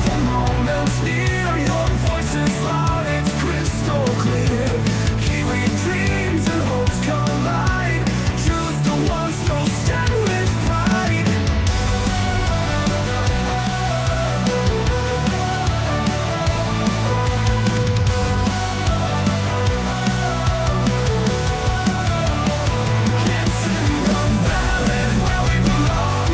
the moment's near. Your voice is loud, it's crystal clear. Kiwi dreams and hopes collide. Choose the ones who'll stand with pride. It's in the ballot where we belong.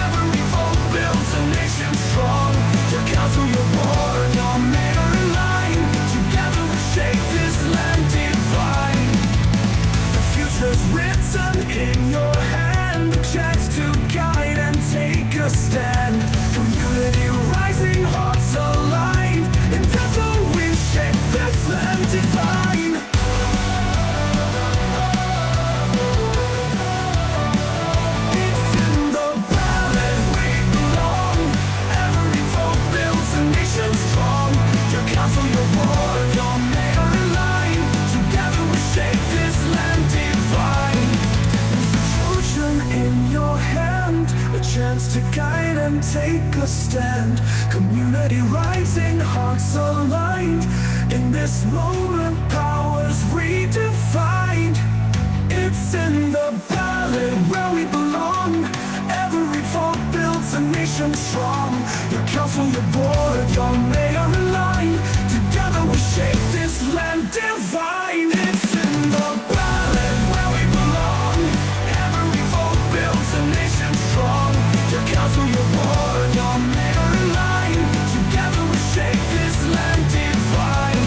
Every vote builds a nation strong. Your council, your board, your mayor in line. Together we shape this land divine. The future's written in your hand. The chance to guide and take a stand. Community rising, hearts aligned. In total we shape this land divine. It's in the ballot we belong. Every vote builds a nation strong. Your council, your board, your mayor in line. Together we shape this land divine. There's a fortune in your hand, a chance to guide and take a stand. Community rising, hearts aligned. In this moment, powers redefined. It's in the ballot where we belong. Every vote builds a nation strong. Your council, your board, your mayor in line. Together we shape this land divine. It's in the ballot where we belong. Every vote builds a nation strong. Your council, your board, your mayor in line. Together we shape this land divine.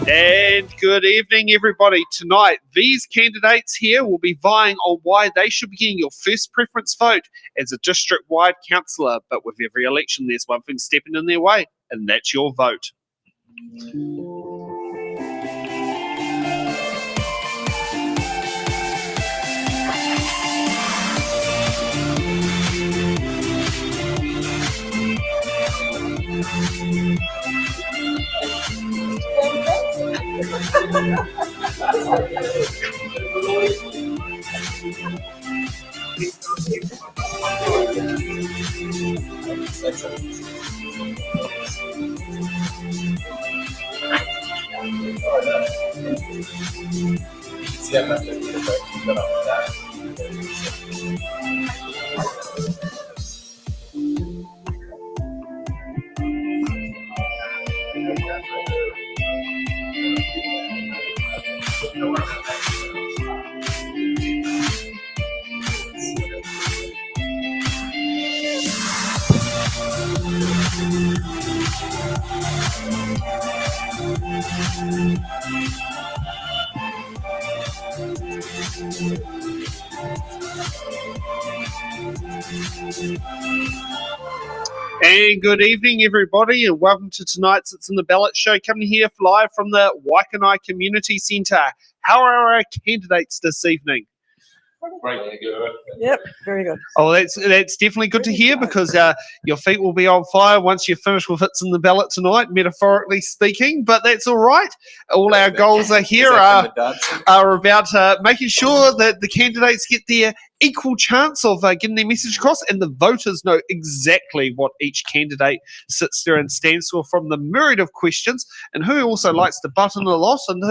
And good evening, everybody. Tonight, these candidates here will be vying on why they should be getting your first preference vote as a district-wide councillor. But with every election, there's one thing stepping in their way, and that's your vote. And good evening, everybody, and welcome to tonight's It's in the Ballot show, coming here live from the Waikanae Community Centre. How are our candidates this evening? Great, good. Yep, very good. Oh, that's definitely good to hear, because your feet will be on fire once you finish with It's in the Ballot tonight, metaphorically speaking, but that's all right. All our goals are here are about making sure that the candidates get their equal chance of getting their message across, and the voters know exactly what each candidate sits there and stands for, from the myriad of questions, and who also likes to button a lot, and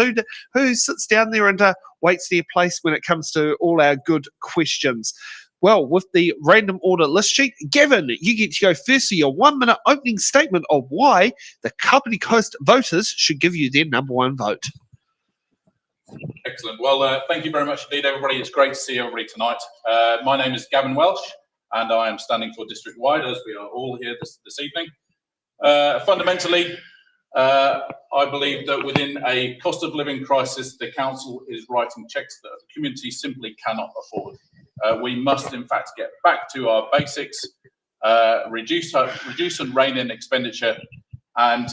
who sits down there and waits their place when it comes to all our good questions. Well, with the random order list sheet, Gavin, you get to go first for your 1 minute opening statement of why the Kapiti Coast voters should give you their number one vote. Excellent. Well, thank you very much indeed, everybody. It's great to see everybody tonight. My name is Gavin Welsh, and I am standing for Districtwide, as we are all here this evening. Fundamentally, I believe that within a cost of living crisis, the council is writing cheques that the community simply cannot afford. We must, in fact, get back to our basics, reduce and rein in expenditure, and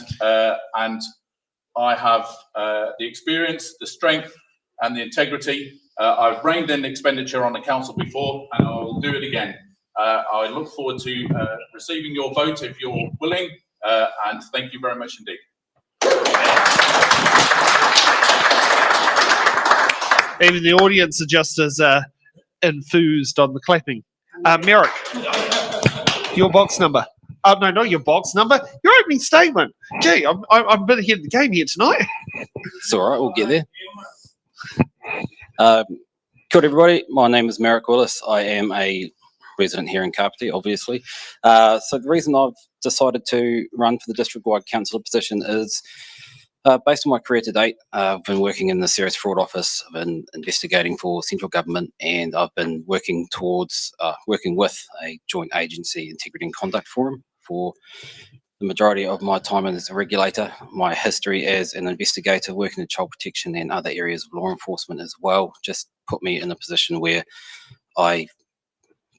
I have the experience, the strength, and the integrity. I've reined in expenditure on the council before, and I will do it again. I look forward to receiving your vote if you're willing, and thank you very much indeed. Even the audience are just as enthused on the clapping. Merrick, your box number. No, not your box number. Your opening statement. Gee, I'm a bit ahead of the game here tonight. It's all right, we'll get there. Good everybody, my name is Merrick Willis. I am a resident here in Kapiti, obviously. So the reason I've decided to run for the district-wide councillor position is based on my career to date. I've been working in the Serious Fraud Office, I've been investigating for central government, and I've been working towards working with a joint agency integrity and conduct forum for the majority of my time as a regulator. My history as an investigator working in child protection and other areas of law enforcement as well just put me in a position where I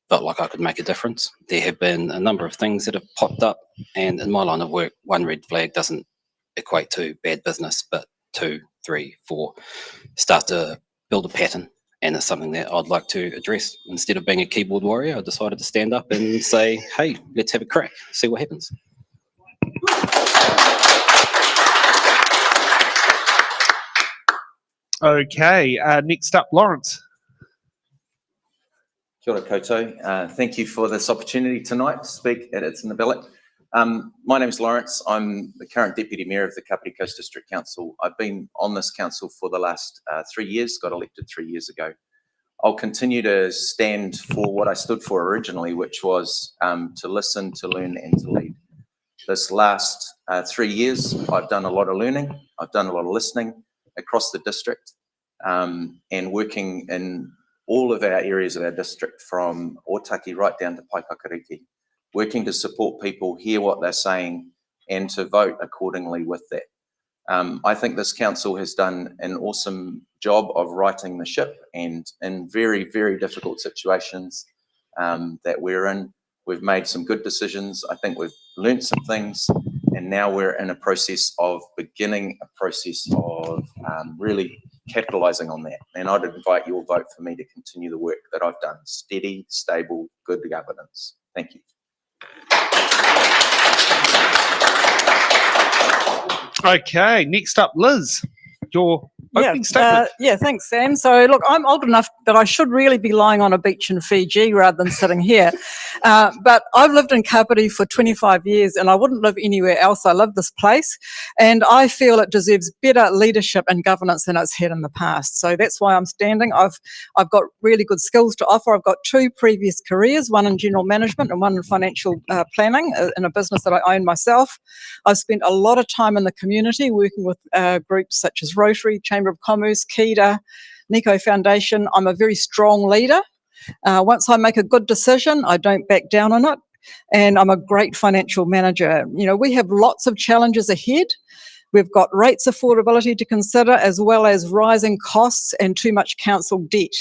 felt like I could make a difference. There have been a number of things that have popped up, and in my line of work, one red flag doesn't equate to bad business, but 2, 3, 4 start to build a pattern, and it's something that I'd like to address. Instead of being a keyboard warrior, I decided to stand up and say, hey, let's have a crack, see what happens. Okay, next up, Lawrence. Kia ora koutou. Thank you for this opportunity tonight to speak at It's in the Ballot. My name is Lawrence. I'm the current Deputy Mayor of the Kapiti Coast District Council. I've been on this council for the last 3 years, got elected 3 years ago. I'll continue to stand for what I stood for originally, which was to listen, to learn and to lead. This last 3 years, I've done a lot of learning, I've done a lot of listening across the district, and working in all of our areas of our district, from Otaki right down to Paikakariki, working to support people, hear what they're saying, and to vote accordingly with that. I think this council has done an awesome job of righting the ship, and in very, very difficult situations that we're in, we've made some good decisions. I think we've learnt some things, and now we're in a process of beginning a process of really capitalising on that. And I'd invite your vote for me to continue the work that I've done. Steady, stable, good governance. Thank you. Okay, next up, Liz. Your opening statement. Yeah, thanks, Sam. So, look, I'm old enough that I should really be lying on a beach in Fiji rather than sitting here. But I've lived in Kapiti for 25 years and I wouldn't live anywhere else. I love this place and I feel it deserves better leadership and governance than it's had in the past. So that's why I'm standing. I've got really good skills to offer. I've got 2 previous careers, one in general management and one in financial planning in a business that I own myself. I've spent a lot of time in the community working with groups such as Rotary, Chamber of Commerce, KEDA, Nico Foundation. I'm a very strong leader. Once I make a good decision, I don't back down on it. And I'm a great financial manager. You know, we have lots of challenges ahead. We've got rates affordability to consider, as well as rising costs and too much council debt.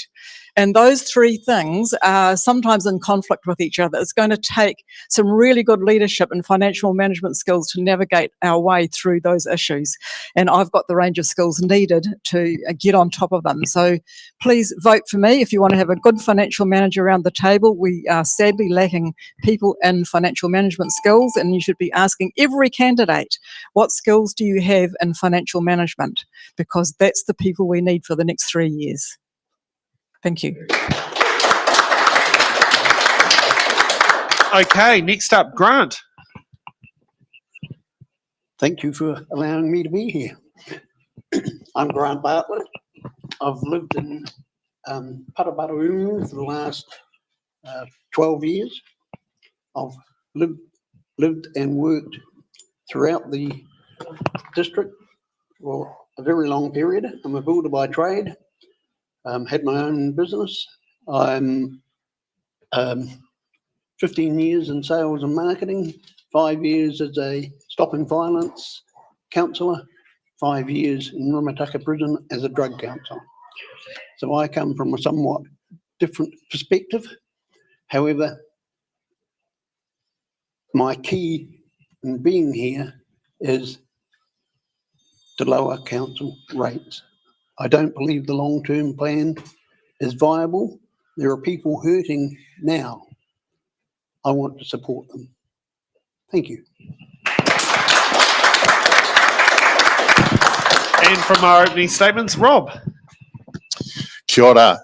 And those 3 things are sometimes in conflict with each other. It's going to take some really good leadership and financial management skills to navigate our way through those issues. And I've got the range of skills needed to get on top of them. So please vote for me if you want to have a good financial manager around the table. We are sadly lacking people in financial management skills, and you should be asking every candidate, what skills do you have in financial management? Because that's the people we need for the next 3 years. Thank you. Okay, next up, Grant. Thank you for allowing me to be here. I'm Grant Bartlett. I've lived in Parabaru for the last 12 years. I've lived and worked throughout the district for a very long period. I'm a builder by trade. Had my own business. I'm 15 years in sales and marketing, 5 years as a stopping violence counsellor, 5 years in Rumataka prison as a drug counsellor. So I come from a somewhat different perspective. However, my key in being here is to lower council rates. I don't believe the long-term plan is viable. There are people hurting now. I want to support them. Thank you. And from our opening statements, Rob. Kia ora,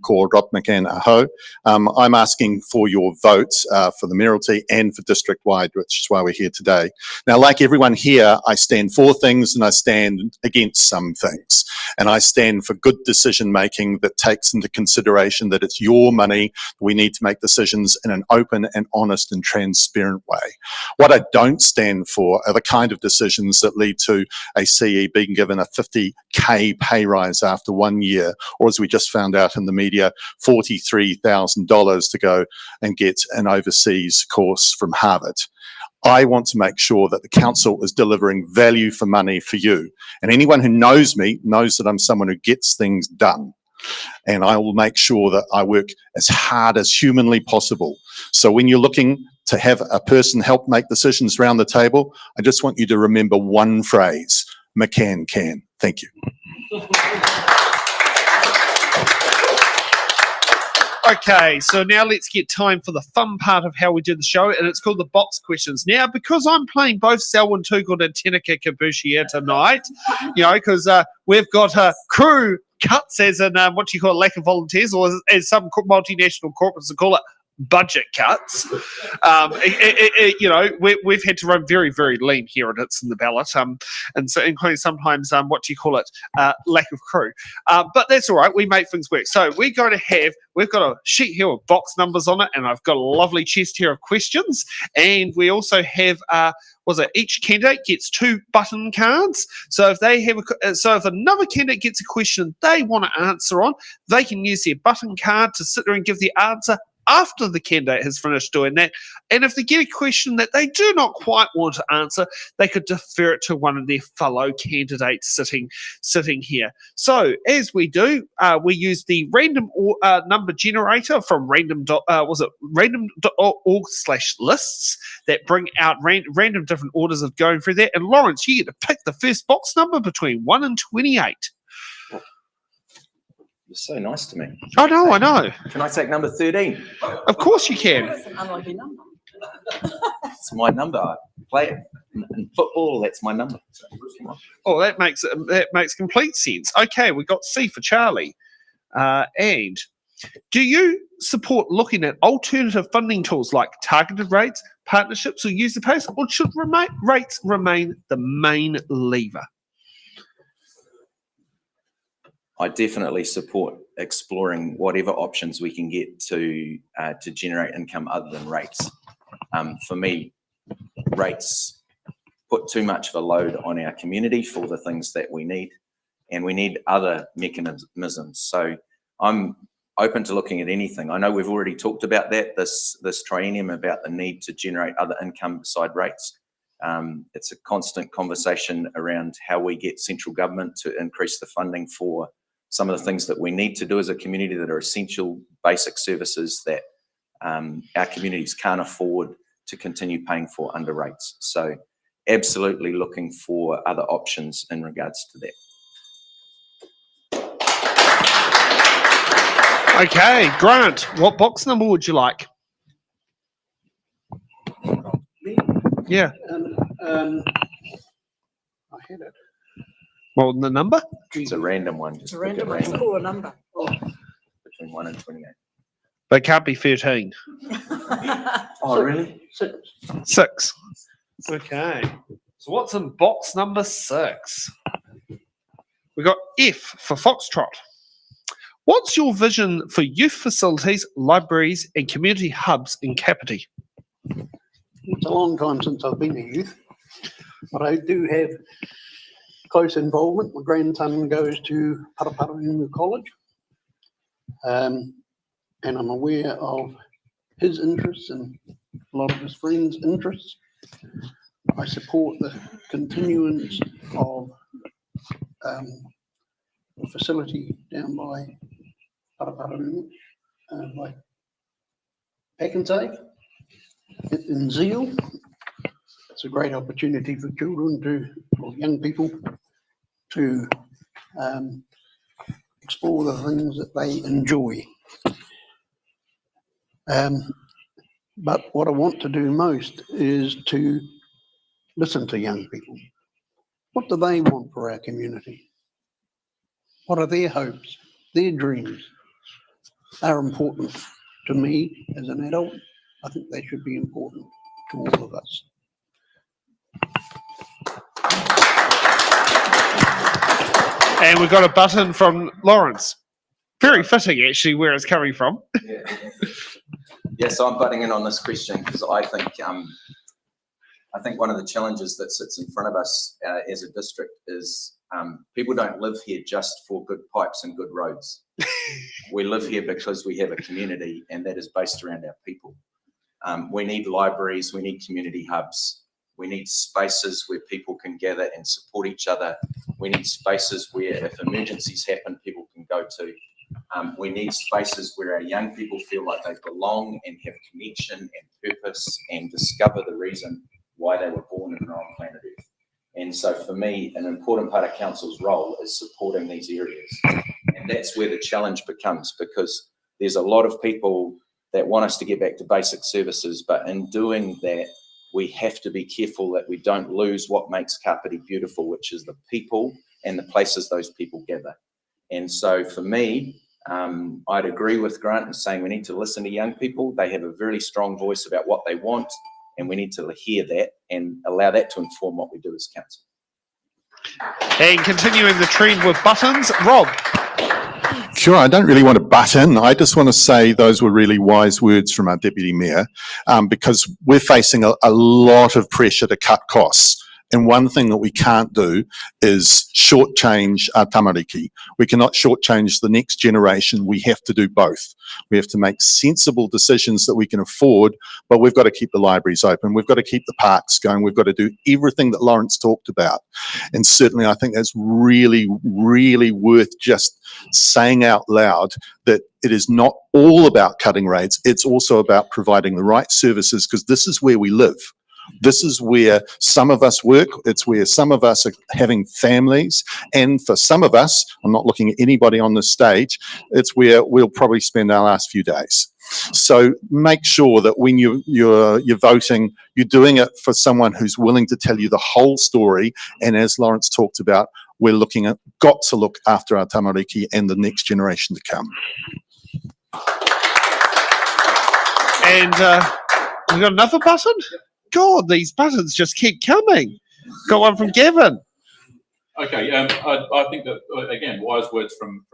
ko Rob McCann aho. I'm asking for your votes for the mayoralty and for district-wide, which is why we're here today. Now, like everyone here, I stand for things and I stand against some things. And I stand for good decision-making that takes into consideration that it's your money. We need to make decisions in an open and honest and transparent way. What I don't stand for are the kind of decisions that lead to a CE being given a 50K pay rise after 1 year, or as we just found out in the media, $43,000 to go and get an overseas course from Harvard. I want to make sure that the council is delivering value for money for you. And anyone who knows me knows that I'm someone who gets things done. And I will make sure that I work as hard as humanly possible. So when you're looking to have a person help make decisions around the table, I just want you to remember one phrase: McCann can. Thank you. Okay, so now let's get time for the fun part of how we do the show, and it's called the box questions. Now, because I'm playing both Selwyn Tuggold and Tenaka Kabushi here tonight, you know, because we've got crew cuts, as in what you call lack of volunteers, or as some multinational corporates call it, budget cuts. You know, we've had to run very, very lean here at It's in the Ballot, and so including sometimes what you call it, lack of crew. But that's all right. We make things work. So we've got a sheet here with box numbers on it, and I've got a lovely chest here of questions, and we also have each candidate gets 2 button cards. So if they have if another candidate gets a question they want to answer on, they can use their button card to sit there and give the answer after the candidate has finished doing that. And if they get a question that they do not quite want to answer, they could defer it to one of their fellow candidates sitting here. So as we do, we use the random number generator from random.org/lists that bring out random different orders of going through that. And Lawrence, you get to pick the first box number between 1 and 28. You're so nice to me. I know. Can I take number 13? Of course you can. That's an unlucky number. It's my number. I play it in football. That's my number. Oh, that makes complete sense. Okay, we got C for Charlie. And do you support looking at alternative funding tools like targeted rates, partnerships, or user pays, or should rates remain the main lever? I definitely support exploring whatever options we can get to generate income other than rates. For me, rates put too much of a load on our community for the things that we need, and we need other mechanisms. So I'm open to looking at anything. I know we've already talked about that this triennium, about the need to generate other income beside rates. It's a constant conversation around how we get central government to increase the funding for some of the things that we need to do as a community that are essential basic services that our communities can't afford to continue paying for under rates. So absolutely looking for other options in regards to that. Okay, Grant, what box number would you like? Yeah. I had it. Well, the number? It's a random one. It's a random one. Call a number. Between 1 and 28. But it can't be 13. Oh, really? 6. Okay. So what's in box number 6? We got F for Foxtrot. What's your vision for youth facilities, libraries, and community hubs in Kapiti? It's a long time since I've been a youth, but I do have close involvement. My grandson goes to Paraparaumu College, and I'm aware of his interests and a lot of his friends' interests. I support the continuance of the facility down by Paraparaumu, by Packensave in Zeal. It's a great opportunity for children or young people to explore the things that they enjoy. But what I want to do most is to listen to young people. What do they want for our community? What are their hopes, their dreams are important to me as an adult. I think they should be important to all of us. And we've got a button from Lawrence. Very fitting, actually, where it's coming from. Yeah, so I'm butting in on this question because I think one of the challenges that sits in front of us as a district is people don't live here just for good pipes and good roads. We live here because we have a community, and that is based around our people. We need libraries, we need community hubs, we need spaces where people can gather and support each other. We need spaces where if emergencies happen, people can go to. We need spaces where our young people feel like they belong and have connection and purpose and discover the reason why they were born and on planet Earth. And so for me, an important part of council's role is supporting these areas. And that's where the challenge becomes, because there's a lot of people that want us to get back to basic services, but in doing that, we have to be careful that we don't lose what makes Kapiti beautiful, which is the people and the places those people gather. And so for me, I'd agree with Grant in saying we need to listen to young people. They have a very strong voice about what they want, and we need to hear that and allow that to inform what we do as council. And continuing the trend with buttons, Rob. Sure, I don't really want to butt in. I just want to say those were really wise words from our Deputy Mayor, because we're facing a lot of pressure to cut costs. And one thing that we can't do is shortchange our tamariki. We cannot shortchange the next generation. We have to do both. We have to make sensible decisions that we can afford, but we've got to keep the libraries open. We've got to keep the parks going. We've got to do everything that Lawrence talked about. And certainly I think that's really, really worth just saying out loud that it is not all about cutting rates. It's also about providing the right services, because this is where we live. This is where some of us work. It's where some of us are having families. And for some of us, I'm not looking at anybody on this stage, it's where we'll probably spend our last few days. So make sure that when you're voting, you're doing it for someone who's willing to tell you the whole story. And as Lawrence talked about, we're got to look after our tamariki and the next generation to come. And we got another button? God, these buttons just keep coming. Got one from Gavin. Okay, I think that, again, wise words from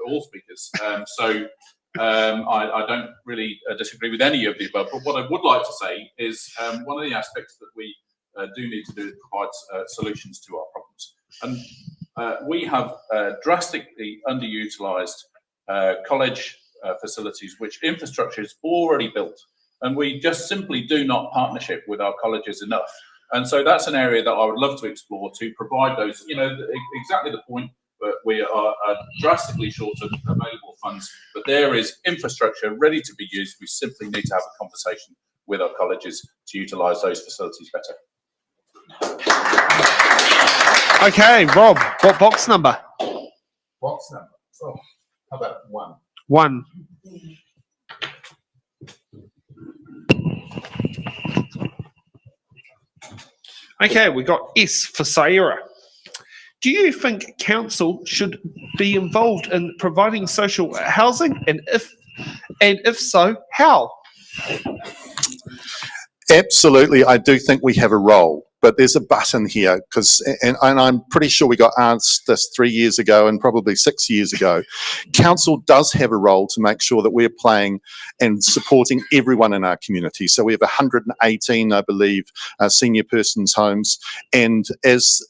all speakers. I don't really disagree with any of the above, but what I would like to say is one of the aspects that we do need to do is provide solutions to our problems. And we have drastically underutilised college facilities, which infrastructure is already built. And we just simply do not partnership with our colleges enough. And so that's an area that I would love to explore, to provide those, exactly the point where we are drastically short of available funds, but there is infrastructure ready to be used. We simply need to have a conversation with our colleges to utilise those facilities better. Okay, Rob, what box number? Box number. Oh, how about 1? 1. Okay, we got S for Saira. Do you think council should be involved in providing social housing, and if so, how? Absolutely, I do think we have a role, but there's a button here, and I'm pretty sure we got asked this 3 years ago and probably 6 years ago. Council does have a role to make sure that we're playing and supporting everyone in our community. So we have 118, I believe, senior persons homes, and as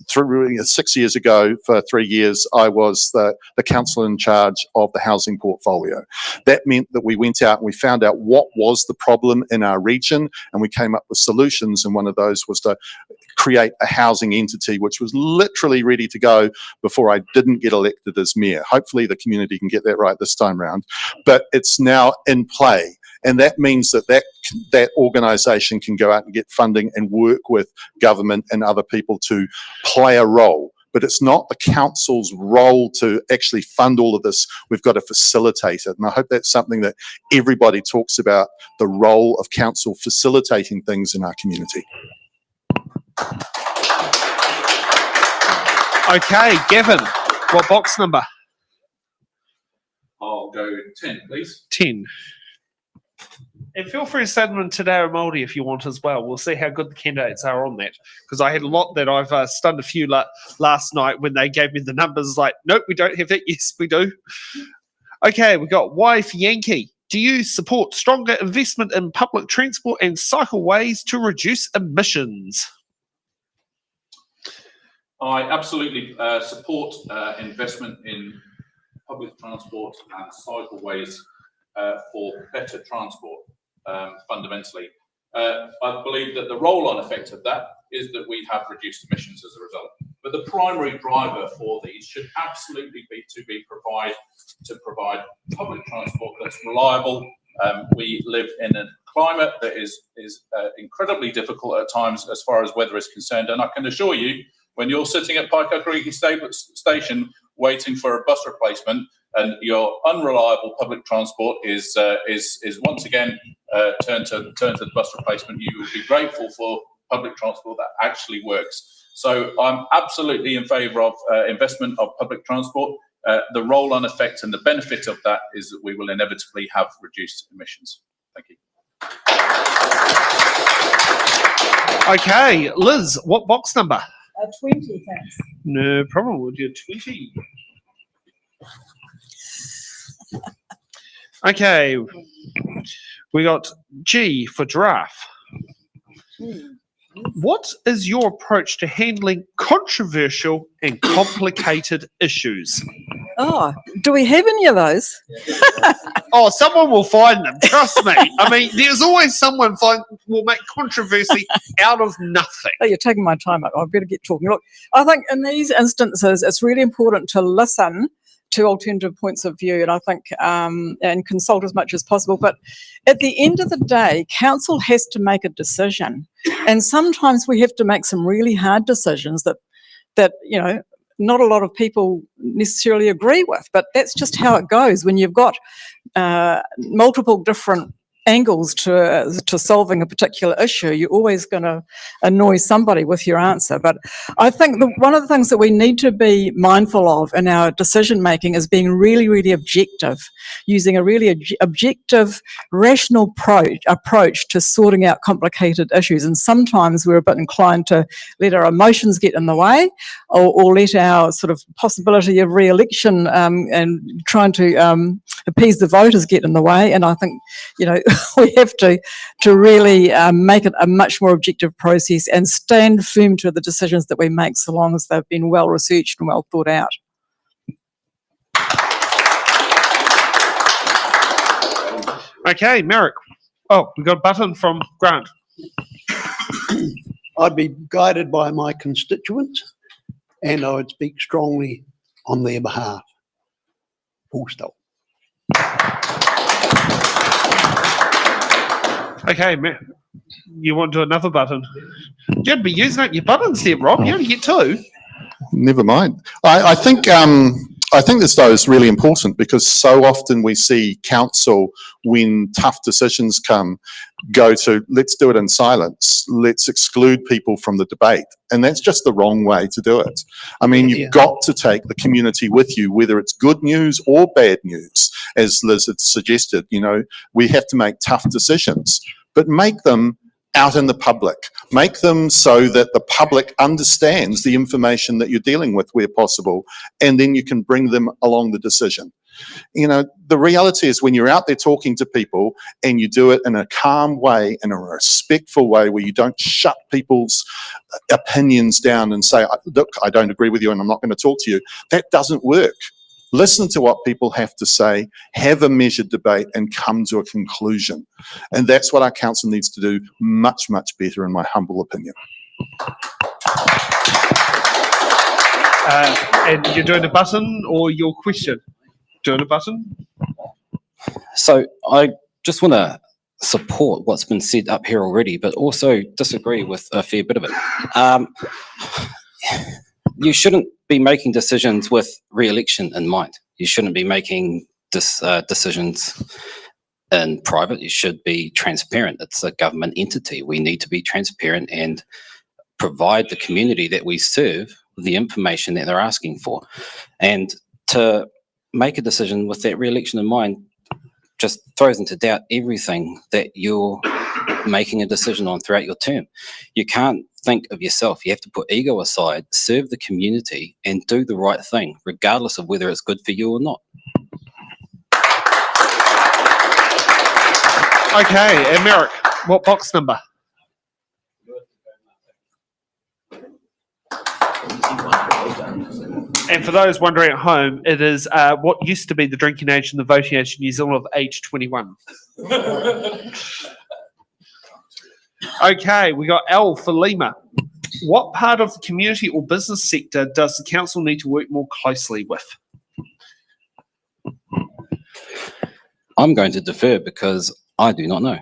6 years ago, for 3 years, I was the councillor in charge of the housing portfolio. That meant that we went out and we found out what was the problem in our region, and we came up with solutions, and one of those was to create a housing entity which was literally ready to go before I didn't get elected as mayor. Hopefully the community can get that right this time round, but it's now in play. And that means that organisation can go out and get funding and work with government and other people to play a role. But it's not the council's role to actually fund all of this. We've got to facilitate it. And I hope that's something that everybody talks about, the role of council facilitating things in our community. Okay, Gavin, what box number? go 10, please. 10. And feel free to send them in Te Reo Māori if you want as well. We'll see how good the candidates are on that. Because I had a lot that I've stunned a few last night when they gave me the numbers. Like, nope, we don't have that. Yes, we do. Okay, we got Wife Yankee. Do you support stronger investment in public transport and cycleways to reduce emissions? I absolutely support investment in public transport and cycleways for better transport, fundamentally. I believe that the roll-on effect of that is that we have reduced emissions as a result. But the primary driver for these should absolutely be to provide public transport that's reliable. We live in a climate that is incredibly difficult at times as far as weather is concerned, and I can assure you, when you're sitting at Paikakariki Station waiting for a bus replacement and your unreliable public transport is once again turned to the bus replacement, you will be grateful for public transport that actually works. So I'm absolutely in favour of investment of public transport. The roll-on effect and the benefit of that is that we will inevitably have reduced emissions. Thank you. Okay, Liz, what box number? 20, thanks. No problem, we'll do 20. Okay, we got G for giraffe. What is your approach to handling controversial and complicated issues? Oh, do we have any of those? Oh, someone will find them, trust me. I mean, there's always someone will make controversy out of nothing. Oh, you're taking my time up. I better get talking. Look, I think in these instances, it's really important to listen to alternative points of view, and I think and consult as much as possible. But at the end of the day, council has to make a decision, and sometimes we have to make some really hard decisions that you know not a lot of people necessarily agree with. But that's just how it goes when you've got multiple different angles to solving a particular issue. You're always going to annoy somebody with your answer. But I think one of the things that we need to be mindful of in our decision making is being really, really objective, using a really objective, rational approach to sorting out complicated issues. And sometimes we're a bit inclined to let our emotions get in the way, or let our sort of possibility of re-election and trying to appease the voters get in the way. And I think, you know, we have to really make it a much more objective process and stand firm to the decisions that we make, so long as they've been well researched and well thought out. Okay, Merrick. Oh, we got a button from Grant. I'd be guided by my constituents and I would speak strongly on their behalf. Full stop. Okay, you want to do another button? You'd be using up your buttons there, Rob. You only get 2. Never mind. I think this though is really important, because so often we see council, when tough decisions come, go to let's do it in silence, let's exclude people from the debate, and that's just the wrong way to do it. I mean, you've got to take the community with you, whether it's good news or bad news. As Liz had suggested, you know, we have to make tough decisions, but make them out in the public. Make them so that the public understands the information that you're dealing with where possible, and then you can bring them along the decision. You know, the reality is when you're out there talking to people and you do it in a calm way, in a respectful way, where you don't shut people's opinions down and say, look, I don't agree with you and I'm not going to talk to you, that doesn't work. Listen to what people have to say, have a measured debate and come to a conclusion. And that's what our council needs to do much, much better, in my humble opinion. And you're doing a button or your question? Doing a button? So I just want to support what's been said up here already, but also disagree with a fair bit of it. You shouldn't be making decisions with re-election in mind. You shouldn't be making decisions in private. You should be transparent. It's a government entity. We need to be transparent and provide the community that we serve with the information that they're asking for. And to make a decision with that re-election in mind just throws into doubt everything that you're making a decision on throughout your term. You can't think of yourself. You have to put ego aside, serve the community, and do the right thing, regardless of whether it's good for you or not. Okay, and Merrick, what box number? And for those wondering at home, it is what used to be the drinking age and the voting age in New Zealand of age 21. Okay, we got L for Lima. What part of the community or business sector does the council need to work more closely with? I'm going to defer because I do not know.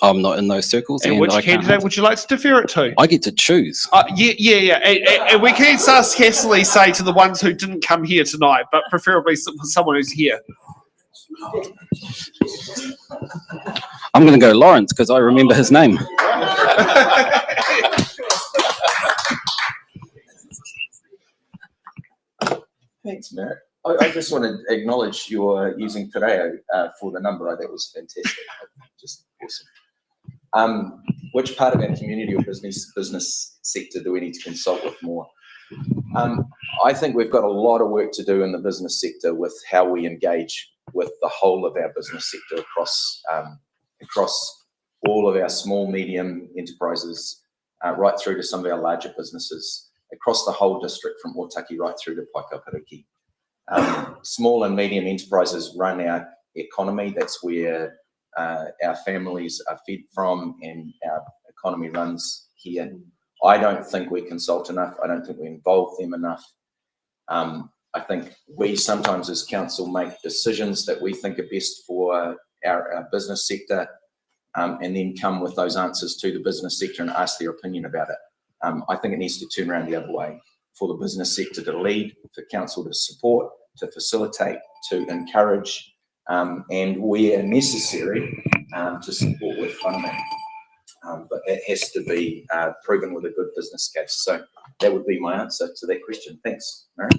I'm not in those circles. And which candidate would you like to defer it to? I get to choose. Yeah. And we can sarcastically say to the ones who didn't come here tonight, but preferably someone who's here. I'm going to go Lawrence because I remember his name. Thanks, Merrick. I just want to acknowledge your using Tereo for the number. I think it was fantastic. Just awesome. Which part of our community or business sector do we need to consult with more? I think we've got a lot of work to do in the business sector with how we engage with the whole of our business sector across all of our small, medium enterprises, right through to some of our larger businesses, across the whole district from Otaki right through to Paikapariki. Small and medium enterprises run our economy. That's where our families are fed from and our economy runs here. I don't think we consult enough. I don't think we involve them enough. I think we sometimes as council make decisions that we think are best for our business sector and then come with those answers to the business sector and ask their opinion about it. I think it needs to turn around the other way, for the business sector to lead, for council to support, to facilitate, to encourage, and where necessary, to support with funding. But that has to be proven with a good business case. So that would be my answer to that question. Thanks, Mary.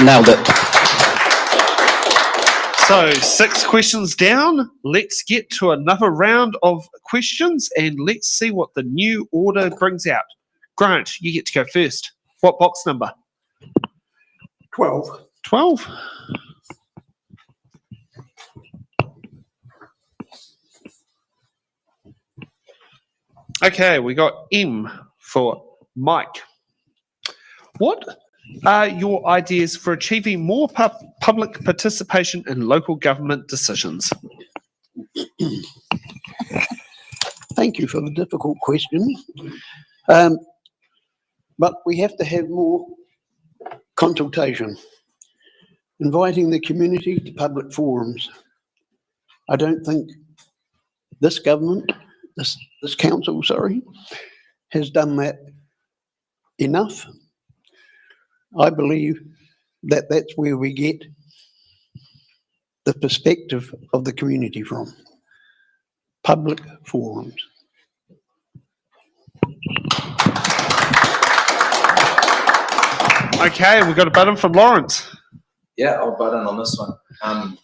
Nailed it. So 6 questions down. Let's get to another round of questions and let's see what the new order brings out. Grant, you get to go first. What box number? 12. 12. Okay, we got M for Mike. What are your ideas for achieving more public participation in local government decisions? Thank you for the difficult question. But we have to have more consultation, inviting the community to public forums. I don't think this government, this council, has done that enough. I believe that that's where we get the perspective of the community from. Public forums. Okay, we've got a button from Lawrence. Yeah, I'll butt in on this one.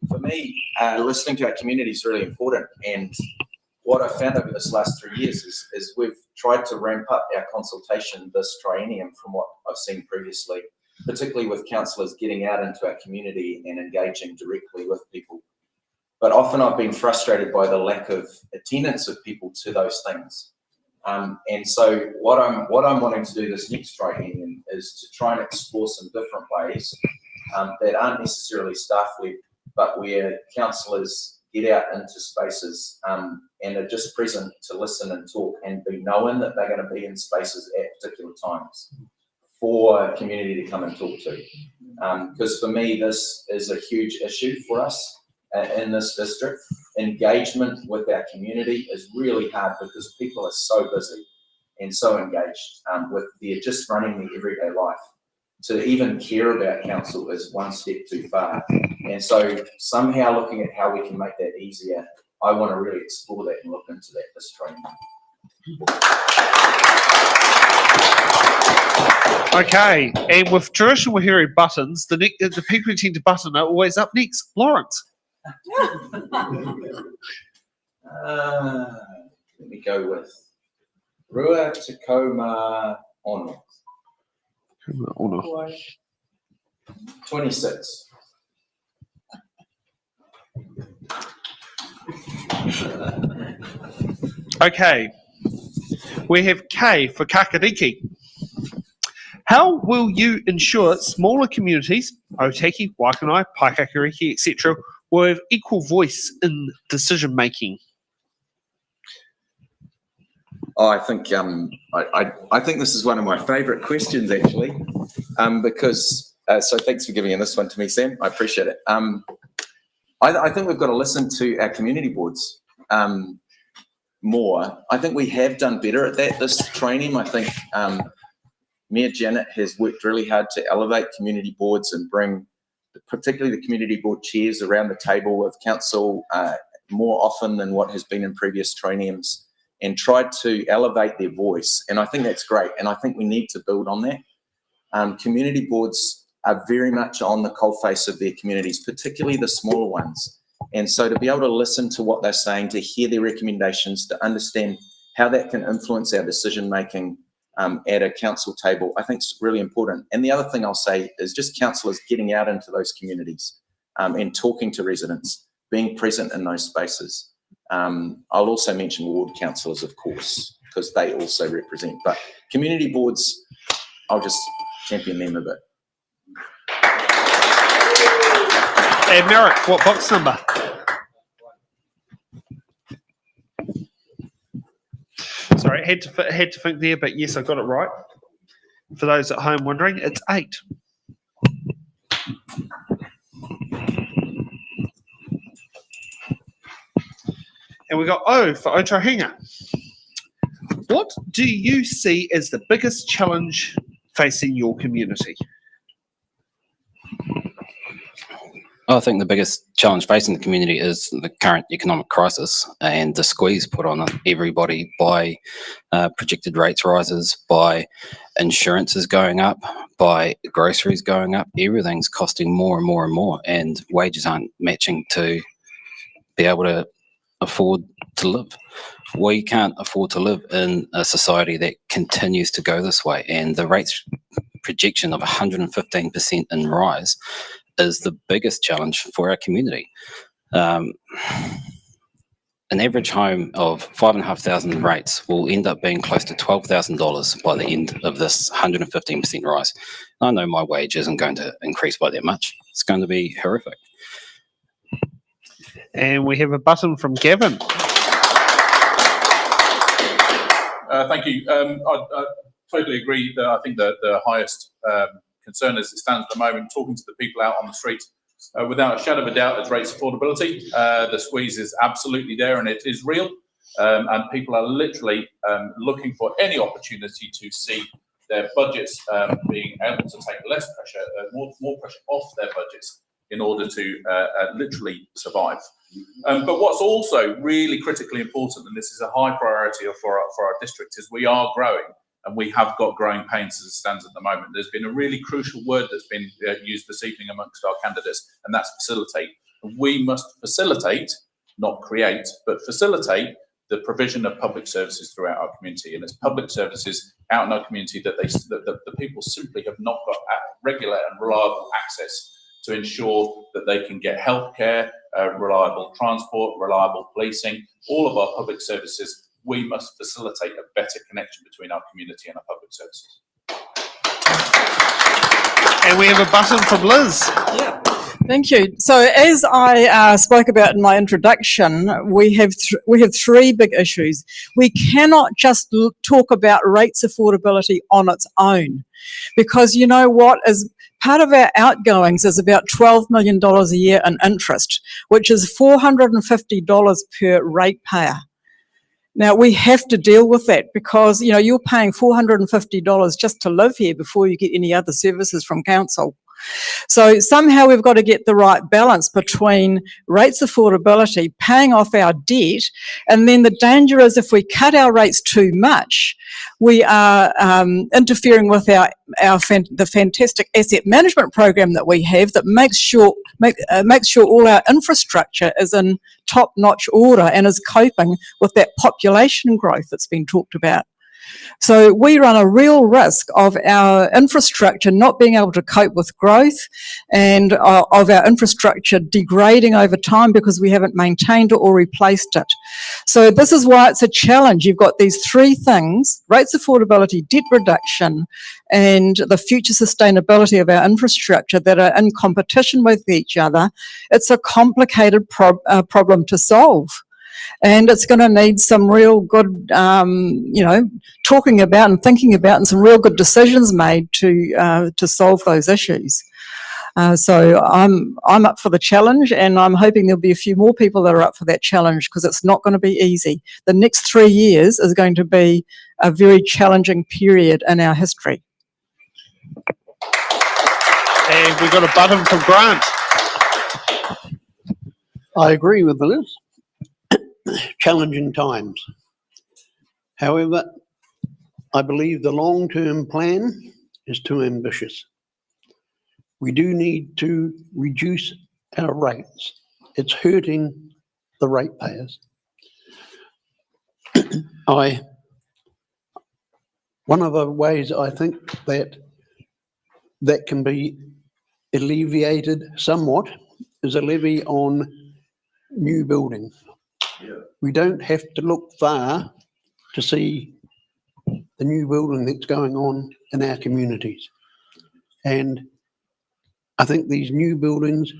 For me, listening to our community is really important. And what I found over this last 3 years is we've tried to ramp up our consultation this triennium from what I've seen previously, particularly with councillors getting out into our community and engaging directly with people. But often I've been frustrated by the lack of attendance of people to those things. And so what I'm wanting to do this next triennium is to try and explore some different ways that aren't necessarily staff-led, but where councillors get out into spaces and are just present to listen and talk and be knowing that they're going to be in spaces at particular times for community to come and talk to. Because for me, this is a huge issue for us in this district. Engagement with our community is really hard because people are so busy and so engaged with their just running their everyday life. To even care about council is one step too far. And so somehow looking at how we can make that easier, I want to really explore that and look into that this training. Okay, and with traditional hearing buttons, the people who tend to button are always up next. Lawrence. Let me go with Rua Tacoma Ono. 26. Okay, we have K for Kakariki. How will you ensure smaller communities, Otaki, Waikanae, Paikakariki, etc., will have equal voice in decision making? Oh, I think I think this is one of my favourite questions actually, because so thanks for giving this one to me, Sam. I appreciate it. I think we've got to listen to our community boards more. I think we have done better at that this training. I think Mayor Janet has worked really hard to elevate community boards and bring particularly the community board chairs around the table of council more often than what has been in previous trainings, and tried to elevate their voice. And I think that's great. And I think we need to build on that. Community boards are very much on the coalface of their communities, particularly the smaller ones. And so to be able to listen to what they're saying, to hear their recommendations, to understand how that can influence our decision-making at a council table, I think is really important. And the other thing I'll say is just councillors getting out into those communities and talking to residents, being present in those spaces. I'll also mention ward councillors, of course, because they also represent. But community boards, I'll just champion them a bit. And Merrick, what box number? Sorry, had to think there, but yes, I got it right. For those at home wondering, it's 8. And we got O for Otahinga. What do you see as the biggest challenge facing your community? I think the biggest challenge facing the community is the current economic crisis and the squeeze put on everybody by projected rates rises, by insurances going up, by groceries going up. Everything's costing more and more and more, and wages aren't matching to be able to afford to live. We can't afford to live in a society that continues to go this way, and the rates projection of 115% in rise is the biggest challenge for our community. An average home of $5,500 rates will end up being close to $12,000 by the end of this 115% rise. I know my wage isn't going to increase by that much. It's going to be horrific. And we have a button from Gavin. Thank you. I totally agree that I think that the highest concern as it stands at the moment, talking to the people out on the street, without a shadow of a doubt, is rates affordability. The squeeze is absolutely there and it is real. And people are literally looking for any opportunity to see their budgets being able to take less pressure, more pressure off their budgets in order to literally survive. But what's also really critically important, and this is a high priority for our district, is we are growing. And we have got growing pains as it stands at the moment. There's been a really crucial word that's been used this evening amongst our candidates, and that's facilitate. We must facilitate, not create, but facilitate the provision of public services throughout our community. And it's public services out in our community that the people simply have not got regular and reliable access to ensure that they can get healthcare, reliable transport, reliable policing, all of our public services. We must facilitate a better connection between our community and our public services. And we have a button from Liz. Yeah, thank you. So as I spoke about in my introduction, we have three big issues. We cannot just talk about rates affordability on its own, because you know what is part of our outgoings is about $12 million a year in interest, which is $450 per ratepayer. Now, we have to deal with that because, you know, you're paying $450 just to live here before you get any other services from council. So somehow we've got to get the right balance between rates affordability, paying off our debt, and then the danger is if we cut our rates too much, we are interfering with the fantastic asset management program that we have that makes sure all our infrastructure is in top-notch order and is coping with that population growth that's been talked about. So we run a real risk of our infrastructure not being able to cope with growth and of our infrastructure degrading over time because we haven't maintained it or replaced it. So this is why it's a challenge. You've got these three things: rates affordability, debt reduction, and the future sustainability of our infrastructure that are in competition with each other. It's a complicated problem to solve. And it's going to need some real good, talking about and thinking about, and some real good decisions made to solve those issues. So I'm up for the challenge, and I'm hoping there'll be a few more people that are up for that challenge, because it's not going to be easy. The next 3 years is going to be a very challenging period in our history. And we've got a button from Grant. I agree with Liz. Challenging times. However, I believe the long-term plan is too ambitious. We do need to reduce our rates. It's hurting the ratepayers. One of the ways I think that can be alleviated somewhat is a levy on new building. We don't have to look far to see the new building that's going on in our communities. And I think these new buildings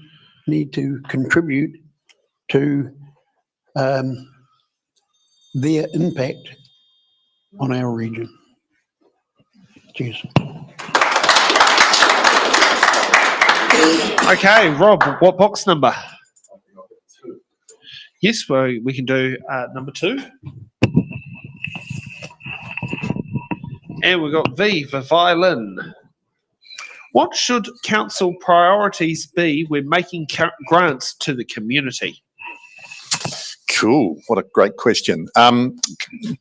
need to contribute to their impact on our region. Cheers. Okay, Rob, what box number? Yes, well, we can do number 2. And we've got V for violin. What should council priorities be when making grants to the community? Cool. What a great question.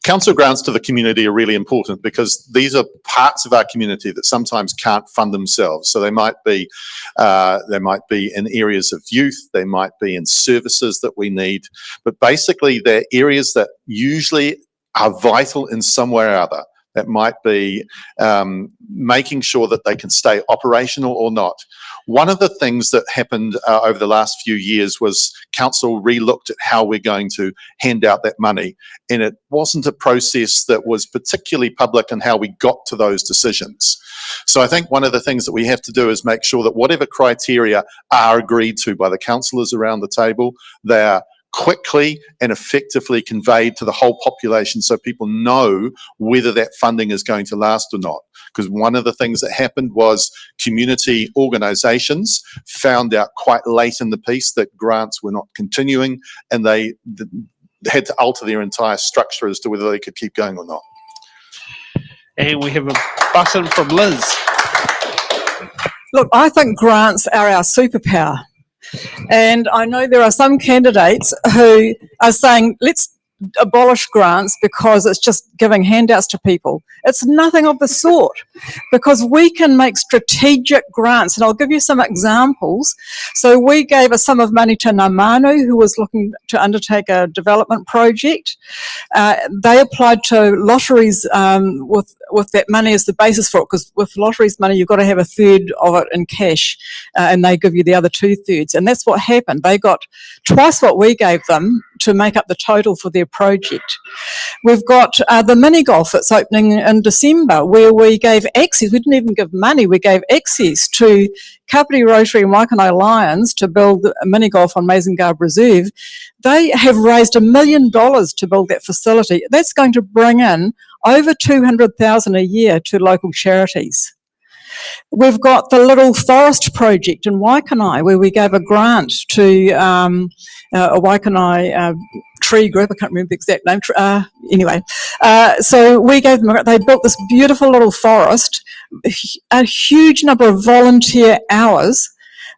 Council grants to the community are really important because these are parts of our community that sometimes can't fund themselves. So they might be in areas of youth, they might be in services that we need, but basically they're areas that usually are vital in some way or other. That might be making sure that they can stay operational or not. One of the things that happened over the last few years was council re-looked at how we're going to hand out that money, and it wasn't a process that was particularly public in how we got to those decisions. So I think one of the things that we have to do is make sure that whatever criteria are agreed to by the councillors around the table, they are quickly and effectively conveyed to the whole population so people know whether that funding is going to last or not. Because one of the things that happened was community organisations found out quite late in the piece that grants were not continuing, and they had to alter their entire structure as to whether they could keep going or not. And we have a button from Liz. Look, I think grants are our superpower. And I know there are some candidates who are saying, let's abolish grants because it's just giving handouts to people. It's nothing of the sort, because we can make strategic grants, and I'll give you some examples. So we gave a sum of money to Namanu, who was looking to undertake a development project. They applied to lotteries with that money as the basis for it, because with lotteries money you've got to have a third of it in cash, and they give you the other 2/3, and that's what happened. They got twice what we gave them to make up the total for their project. We've got the mini golf that's opening in December, where we gave access. We didn't even give money, we gave access to Kapiti, Rotary and Waikanae Lions to build a mini golf on Mazengarb Reserve. They have raised $1 million to build that facility. That's going to bring in over $200,000 a year to local charities. We've got the Little Forest project in Waikanae, where we gave a grant to a Waikanae tree group. I can't remember the exact name. Anyway, so we gave them, they built this beautiful little forest, a huge number of volunteer hours,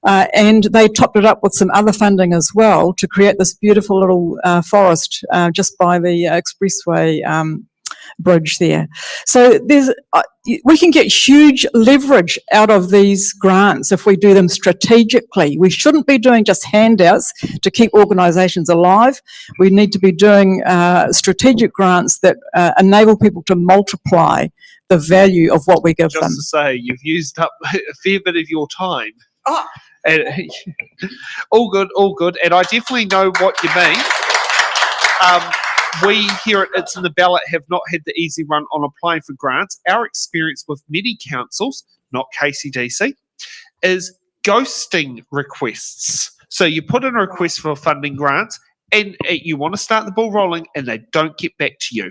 and they topped it up with some other funding as well to create this beautiful little forest just by the expressway bridge there. So we can get huge leverage out of these grants if we do them strategically. We shouldn't be doing just handouts to keep organisations alive. We need to be doing strategic grants that enable people to multiply the value of what we give Just them. to say, you've used up a fair bit of your time. Oh. And, all good, all good. And I definitely know what you mean. We here at It's in the Ballot have not had the easy run on applying for grants. Our experience with many councils, not KCDC, is ghosting requests. So you put in a request for funding grants and you want to start the ball rolling and they don't get back to you.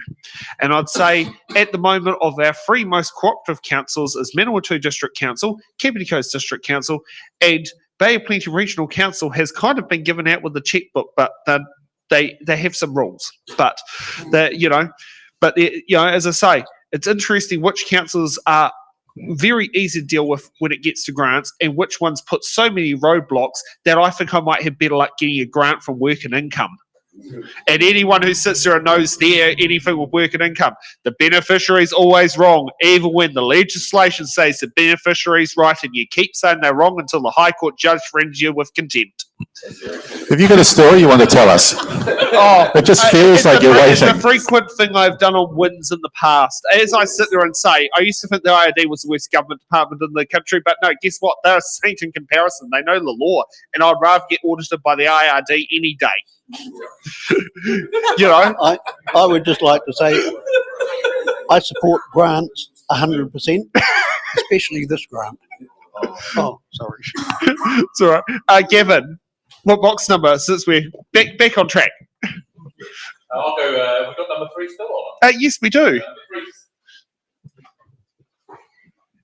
And I'd say at the moment of our three most cooperative councils is Manawatu District Council, Kapiti Coast District Council, and Bay of Plenty Regional Council has kind of been given out with the checkbook, but they have some rules, but as I say, it's interesting which councils are very easy to deal with when it gets to grants and which ones put so many roadblocks that I think I might have better luck getting a grant from work and income. And anyone who sits there and knows anything with work and income, the beneficiary is always wrong, even when the legislation says the beneficiary is right, and you keep saying they're wrong until the High Court judge rends you with contempt. Have you got a story you want to tell us? Oh, It just feels like you're It's waiting. a frequent thing I've done on wins in the past. As I sit there and say, I used to think the IRD was the worst government department in the country, but no, guess what? They're a saint in comparison. They know the law, and I'd rather get audited by the IRD any day. I would just like to say I support grants 100%, especially this grant. Oh, sorry. It's all right. Gavin, what box number, since we're back on track? I'll go, we've got number 3 still on. Yes, we do. Number 3.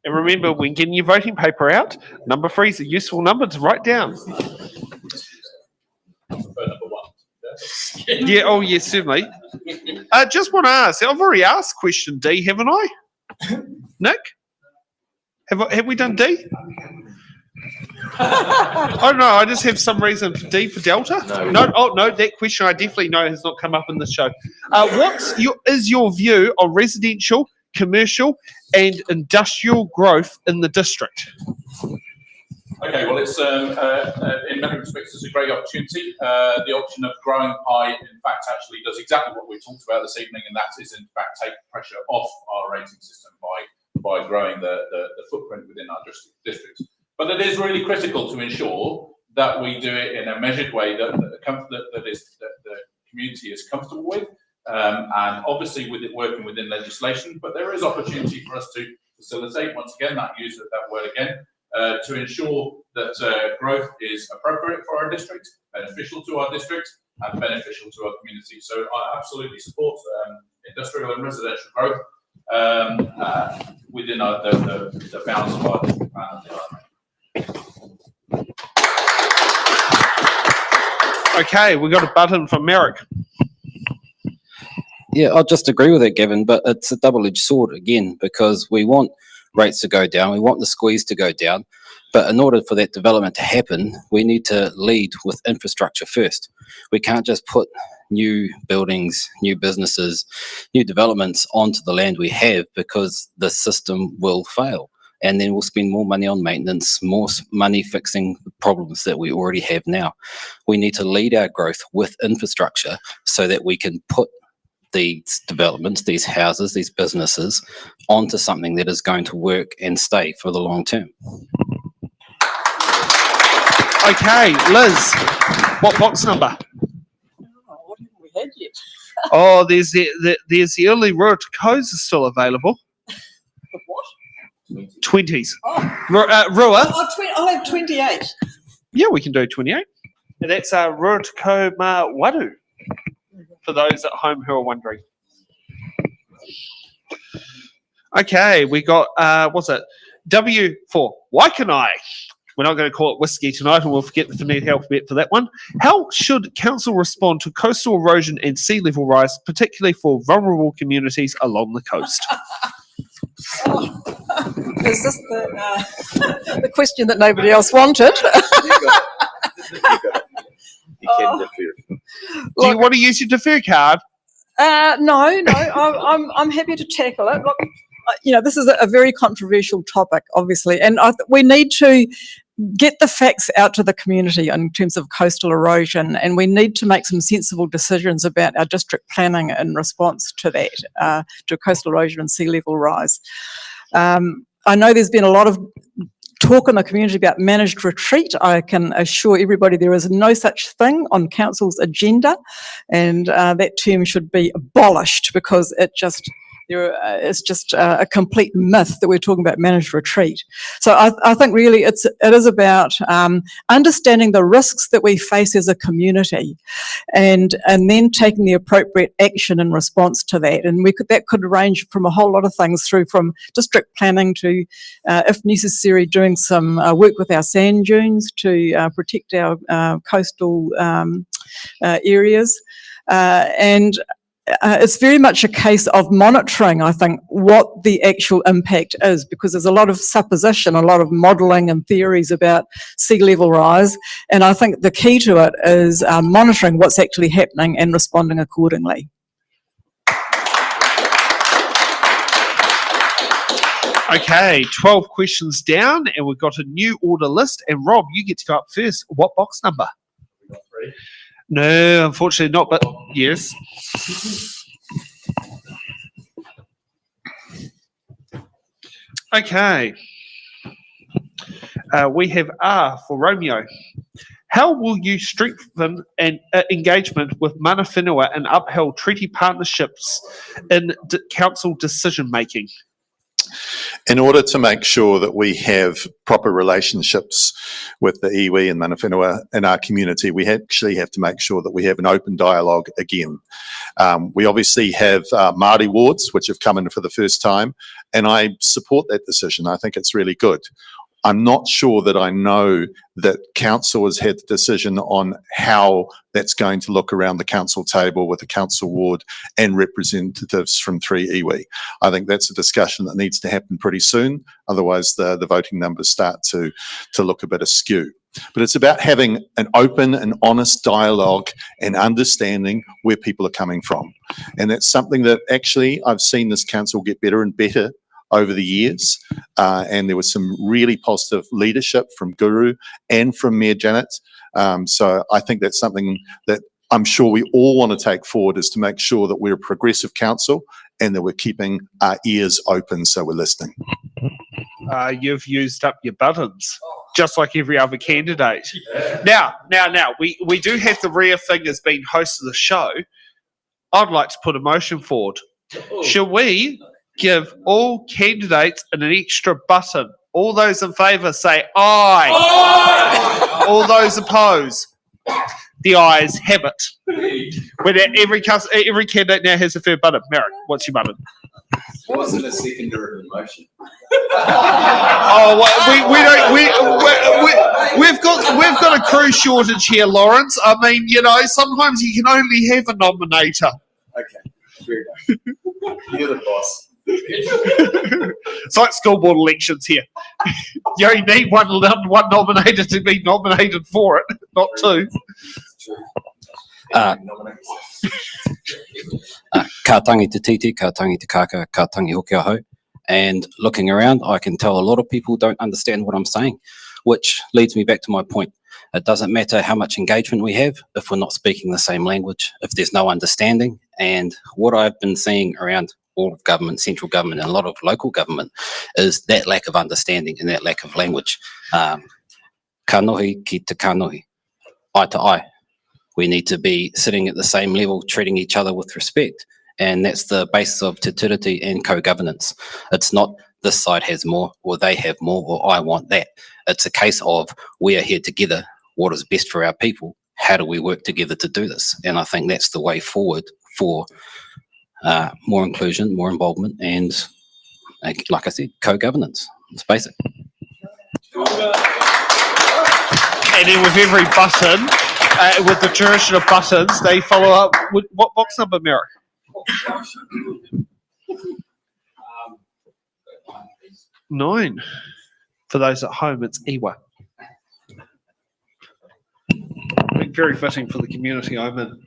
And remember, when getting your voting paper out, number 3 is a useful number to write down. Number 1. Yeah, oh yes, certainly. Just want to ask, I've already asked question D, haven't I? Nick? Have we done D? I don't know, I just have some reason for D for Delta. No, that question I definitely know has not come up in this show. Is your view on residential, commercial and industrial growth in the district? Okay, well, it's in many respects it's a great opportunity. The option of growing pie, in fact, actually does exactly what we talked about this evening, and that is, in fact, take pressure off our rating system by growing the footprint within our district. But it is really critical to ensure that we do it in a measured way that the community is comfortable with, and obviously with it working within legislation. But there is opportunity for us to facilitate, once again, that word again. To ensure that growth is appropriate for our district, beneficial to our district, and beneficial to our community. So I absolutely support industrial and residential growth within the bounds of our district plan. Okay, we got a button from Merrick. Yeah, I'll just agree with it, Gavin, but it's a double-edged sword again, because we want rates to go down, we want the squeeze to go down, but in order for that development to happen, we need to lead with infrastructure first. We can't just put new buildings, new businesses, new developments onto the land we have, because the system will fail. And then we'll spend more money on maintenance, more money fixing the problems that we already have now. We need to lead our growth with infrastructure so that we can put these developments, these houses, these businesses onto something that is going to work and stay for the long term. Okay, Liz, what box number? What haven't we had yet? Oh, there's the early Rua Tako's is still available. What? 20s. Oh, Rua. I have 28. Yeah, we can do 28. And that's Rua Tako Ma Waru, for those at home who are wondering. Okay, we got, what's it? W for Waikanae. We're not going to call it whiskey tonight, and we'll forget the phonetic alphabet for that one. How should council respond to coastal erosion and sea level rise, particularly for vulnerable communities along the coast? Is this the question that nobody else wanted? You can defer. Do you want to use your defer card? No, I'm happy to tackle it. Look, this is a very controversial topic, obviously, and we need to get the facts out to the community in terms of coastal erosion, and we need to make some sensible decisions about our district planning in response to that, to coastal erosion and sea level rise. I know there's been a lot of talk in the community about managed retreat. I can assure everybody there is no such thing on council's agenda, and that term should be abolished because it's just a complete myth that we're talking about managed retreat. So I think really it is about understanding the risks that we face as a community, and then taking the appropriate action in response to that. And that could range from a whole lot of things, through from district planning to, if necessary, doing some work with our sand dunes to protect our coastal areas, and it's very much a case of monitoring, I think, what the actual impact is, because there's a lot of supposition, a lot of modelling and theories about sea level rise, and I think the key to it is monitoring what's actually happening and responding accordingly. Okay, 12 questions down, and we've got a new order list, and Rob, you get to go up first. What box number? No, unfortunately not, but yes. Okay. We have R for Romeo. How will you strengthen engagement with mana whenua and upheld treaty partnerships in council decision making? In order to make sure that we have proper relationships with the iwi and mana whenua in our community, we actually have to make sure that we have an open dialogue again. We obviously have Māori wards, which have come in for the first time, and I support that decision. I think it's really good. I'm not sure that I know that council has had the decision on how that's going to look around the council table with the council ward and representatives from 3 iwi. I think that's a discussion that needs to happen pretty soon. Otherwise, the voting numbers start to look a bit askew. But it's about having an open and honest dialogue and understanding where people are coming from. And that's something that actually I've seen this council get better and better over the years, and there was some really positive leadership from Guru and from Mayor Janet. So I think that's something that I'm sure we all want to take forward, is to make sure that we're a progressive council and that we're keeping our ears open so we're listening. You've used up your buttons, just like every other candidate. Now, we do have the rare thing as being host of the show. I'd like to put a motion forward. Shall we give all candidates an extra button? All those in favour say aye. Aye. All those opposed? The ayes have it. When every candidate now has a third button. Merrick, what's your button? It wasn't a secondary motion. Oh, we've got a crew shortage here, Lawrence. I mean, sometimes you can only have a nominator. Okay, fair enough. You're the boss. It's like school board elections here. You only need one nominator to be nominated for it, not two. Ka tangi te titi, ka tangi te kaka, ka tangi hoki aho. And looking around, I can tell a lot of people don't understand what I'm saying, which leads me back to my point. It doesn't matter how much engagement we have if we're not speaking the same language, if there's no understanding. And what I've been seeing around all of government, central government, and a lot of local government is that lack of understanding and that lack of language. Ka nohi ki te ka nohi, eye to eye. We need to be sitting at the same level, treating each other with respect. And that's the basis of te tiriti and co-governance. It's not this side has more or they have more or I want that. It's a case of we are here together. What is best for our people? How do we work together to do this? And I think that's the way forward for more inclusion, more involvement, and like I said, co-governance. It's basic. And then with every button, with the duration of buttons, they follow up with what box number, Merrick? 9. For those at home, it's Iwa. Very fitting for the community I'm in.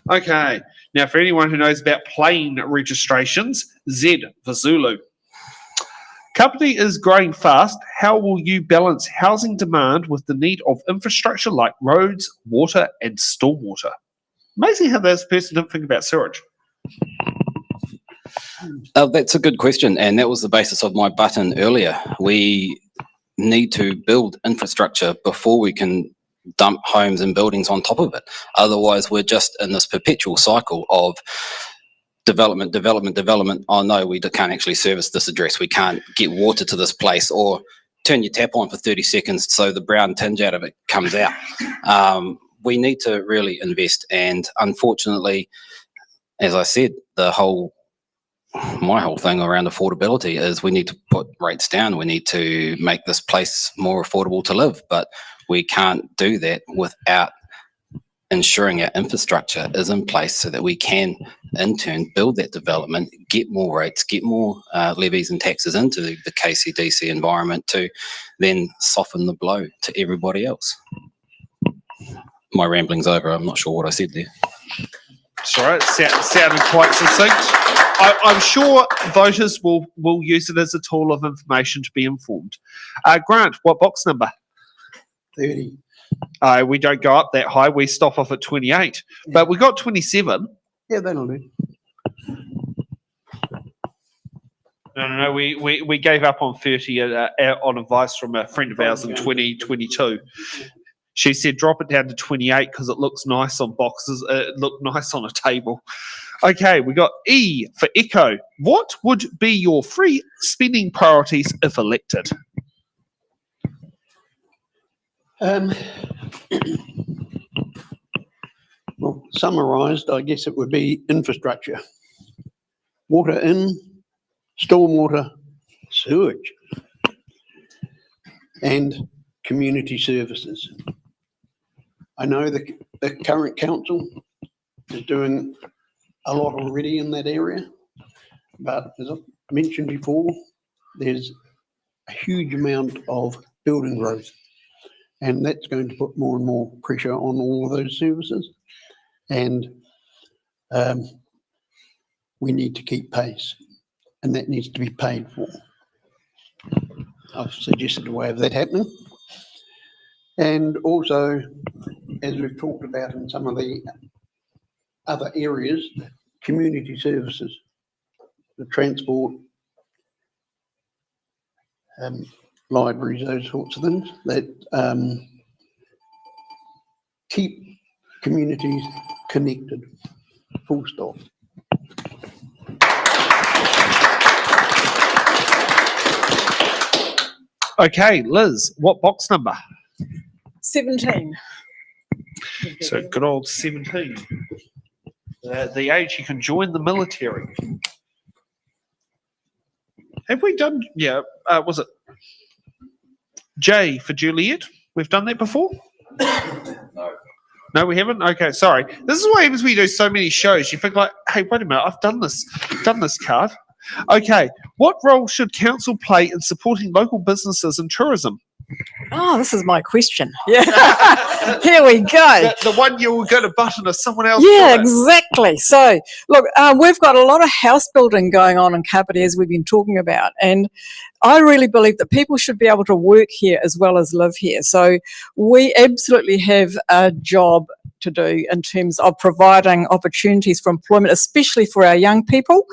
Okay, now for anyone who knows about plane registrations, Z for Zulu. Kapiti is growing fast. How will you balance housing demand with the need of infrastructure like roads, water, and stormwater? Amazing how this person didn't think about sewage. That's a good question, and that was the basis of my button earlier. We need to build infrastructure before we can dump homes and buildings on top of it. Otherwise, we're just in this perpetual cycle of development. Oh no, we can't actually service this address. We can't get water to this place, or turn your tap on for 30 seconds so the brown tinge out of it comes out. We need to really invest, and unfortunately, as I said, my whole thing around affordability is we need to put rates down. We need to make this place more affordable to live, but we can't do that without ensuring our infrastructure is in place so that we can, in turn, build that development, get more rates, get more levies and taxes into the KCDC environment to then soften the blow to everybody else. My rambling's over. I'm not sure what I said there. Sorry, it sounded quite succinct. I'm sure voters will use it as a tool of information to be informed. Grant, what box number? 30. We don't go up that high. We stop off at 28, but we got 27. Yeah, that'll do. No. We gave up on 30 on advice from a friend of ours in 2022. She said drop it down to 28 because it looks nice on boxes. It looked nice on a table. Okay, we got E for Echo. What would be your free spending priorities if elected? Well, summarised, I guess it would be infrastructure. Water in, stormwater, sewage, and community services. I know the current council is doing a lot already in that area, but as I mentioned before, there's a huge amount of building growth, and that's going to put more and more pressure on all of those services, and we need to keep pace, and that needs to be paid for. I've suggested a way of that happening. And also, as we've talked about in some of the other areas, community services, the transport, libraries, those sorts of things that keep communities connected, full stop. Okay, Liz, what box number? 17. So good old 17. The age you can join the military. Have we done, was it J for Juliet? We've done that before? No, we haven't? Okay, sorry. This is what happens when you do so many shows. You think like, hey, wait a minute, I've done this card. Okay, what role should council play in supporting local businesses and tourism? Oh, this is my question. Yeah, here we go. The one you were going to button is someone else. Yeah, exactly. So, look, we've got a lot of house building going on in Kapiti, as we've been talking about, and I really believe that people should be able to work here as well as live here. So we absolutely have a job to do in terms of providing opportunities for employment, especially for our young people.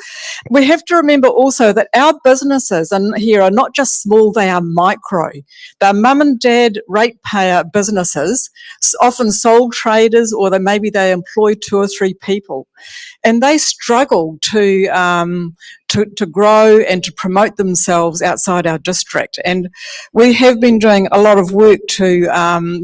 We have to remember also that our businesses in here are not just small, they are micro. They're mum and dad ratepayer businesses, often sole traders, or maybe they employ 2 or 3 people. And they struggle to to grow and to promote themselves outside our district. And we have been doing a lot of work to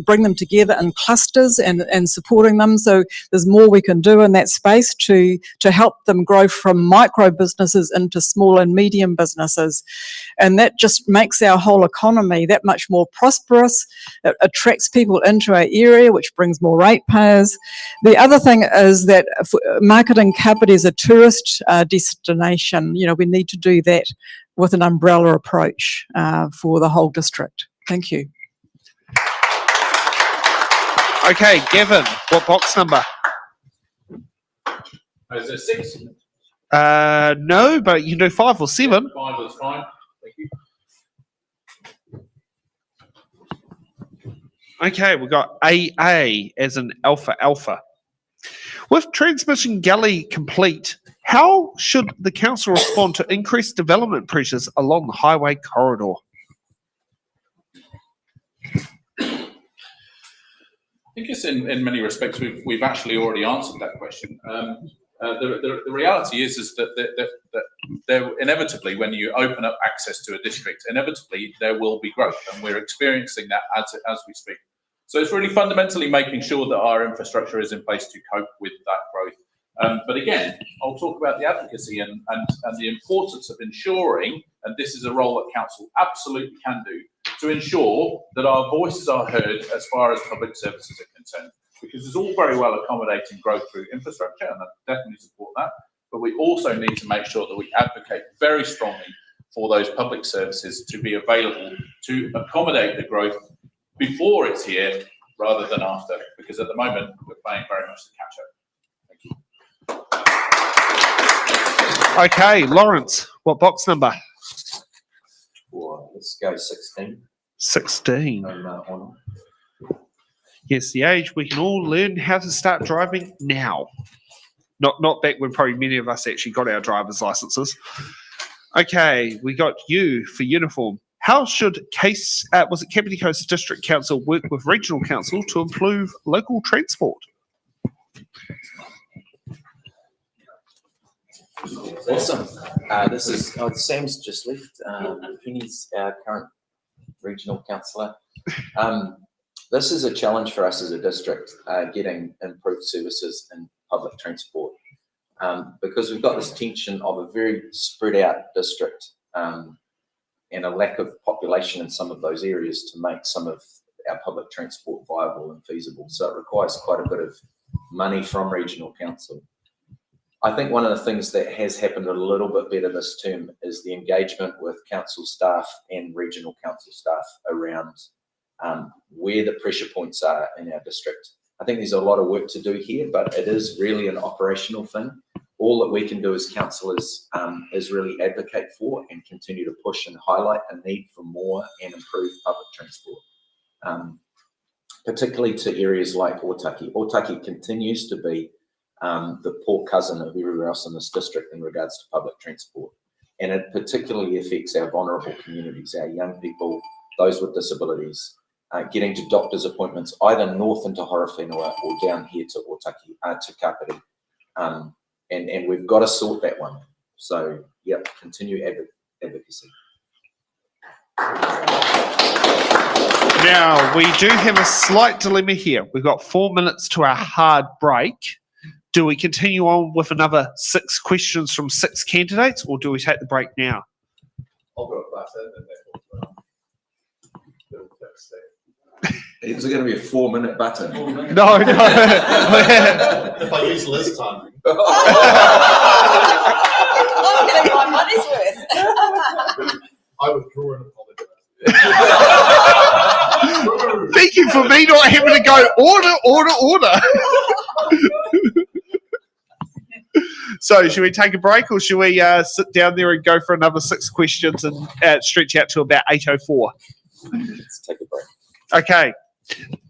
bring them together in clusters and supporting them. So there's more we can do in that space to help them grow from micro businesses into small and medium businesses. And that just makes our whole economy that much more prosperous. It attracts people into our area, which brings more ratepayers. The other thing is that marketing Kapiti as a tourist destination, we need to do that with an umbrella approach for the whole district. Thank you. Okay, Gavin, what box number? Is it 6? No, but you can do 5 or 7. 5 is fine. Thank you. Okay, we've got AA as an alpha. With transmission gully complete, how should the council respond to increased development pressures along the highway corridor? I think it's in many respects we've actually already answered that question. The reality is that there inevitably, when you open up access to a district, inevitably there will be growth, and we're experiencing that as we speak. So it's really fundamentally making sure that our infrastructure is in place to cope with that growth. But again, I'll talk about the advocacy and the importance of ensuring, and this is a role that council absolutely can do, to ensure that our voices are heard as far as public services are concerned. Because it's all very well accommodating growth through infrastructure, and I definitely support that, but we also need to make sure that we advocate very strongly for those public services to be available to accommodate the growth before it's here rather than after, because at the moment we're playing very much the catch up. Thank you. Okay, Lawrence, what box number? Well, let's go 16. 16. On. Yes, the age we can all learn how to start driving now. Not back when probably many of us actually got our driver's licenses. Okay, we got you for uniform. How should Kapiti Coast District Council work with Regional Council to improve local transport? Awesome. This is Sam's just left. Penny's our current regional councillor. This is a challenge for us as a district, getting improved services in public transport, because we've got this tension of a very spread out district and a lack of population in some of those areas to make some of our public transport viable and feasible. So it requires quite a bit of money from regional council. I think one of the things that has happened a little bit better this term is the engagement with council staff and regional council staff around where the pressure points are in our district. I think there's a lot of work to do here, but it is really an operational thing. All that we can do as councillors is really advocate for and continue to push and highlight a need for more and improved public transport, particularly to areas like Otaki. Otaki continues to be the poor cousin of everywhere else in this district in regards to public transport. And it particularly affects our vulnerable communities, our young people, those with disabilities, getting to doctor's appointments either north into Horowhenua or down here to Otaki, to Kapiti. And we've got to sort that one. So, yep, continue advocacy. Now, we do have a slight dilemma here. We've got 4 minutes to our hard break. Do we continue on with another 6 questions from 6 candidates, or do we take the break now? I'll go with that and Is it going to be a 4-minute button? No. if I use Liz timing. I'm getting my money's worth. I withdraw and apologize. Thank you for me not having to go order. So, should we take a break, or should we sit down there and go for another 6 questions and stretch out to about 8:04? Let's take a break.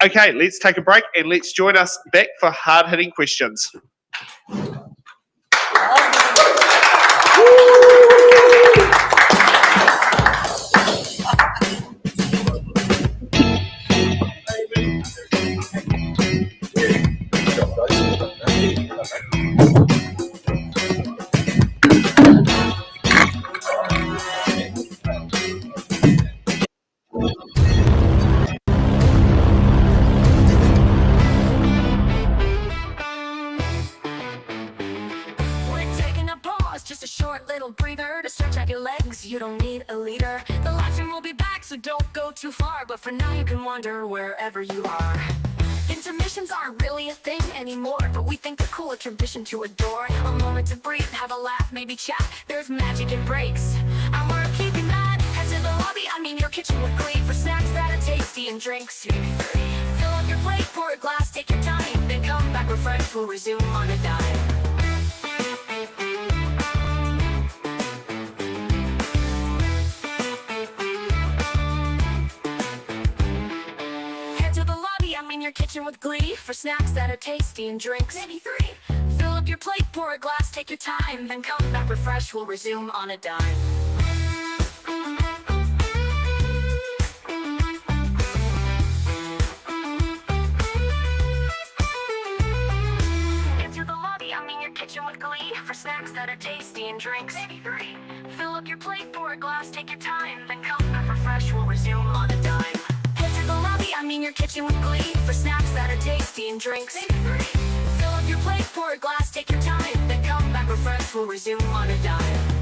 Okay, let's take a break and let's join us back for hard-hitting questions. stretch out your legs, you don't need a leader. The live stream will be back, so don't go too far. But for now you can wander wherever you are. Intermissions aren't really a thing anymore, but we think they're cool, a tradition to adore. A moment to breathe, have a laugh, maybe chat. There's magic in breaks, and we're keeping that. Head to the lobby, I mean your kitchen with glee, for snacks that are tasty and drinks. Fill up your plate, pour a glass, take your time, then come back refreshed, we'll resume on a dime. Your kitchen with glee, for snacks that are tasty and drinks. Maybe 3. Fill up your plate, pour a glass, take your time, then come back refreshed, we'll resume on a dime. Into the lobby, I'm in your kitchen with glee, for snacks that are tasty and drinks. Maybe 3. Fill up your plate, pour a glass, take your time, then come back refreshed, we'll resume on a dime. The lobby, I'm in your kitchen with glee, for snacks that are tasty and drinks. Maybe 3. Fill up your plate, pour a glass, take your time, then come back refreshed, we'll resume on a dime.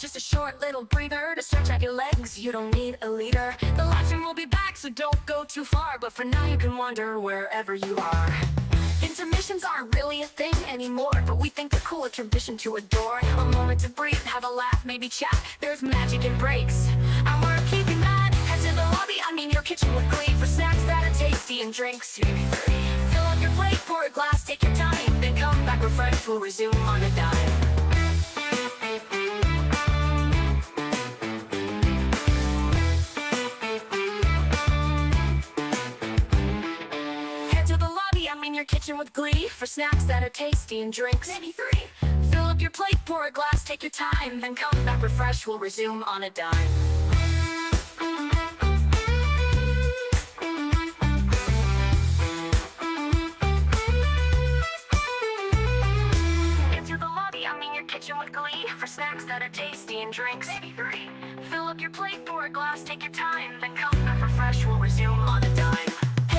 just a short little breather to stretch out your legs. You don't need a leader. The live stream will be back, so don't go too far. But for now, you can wander wherever you are. Intermissions aren't really a thing anymore, but we think they're cool, a tradition to adore. A moment to breathe, have a laugh, maybe chat. There's magic in breaks, and we're keeping that. Head to the lobby, I mean your kitchen with glee, for snacks that are tasty and drinks. Fill up your plate, pour a glass, take your time, then come back refreshed, we'll resume on a dime. Your kitchen with glee, for snacks that are tasty and drinks. Maybe 3. Fill up your plate, pour a glass, take your time, then come back refreshed, we'll resume on a dime. Get to the lobby, I mean your kitchen with glee, for snacks that are tasty and drinks. Maybe 3. Fill up your plate, pour a glass, take your time, then come back refreshed, we'll resume on a dime.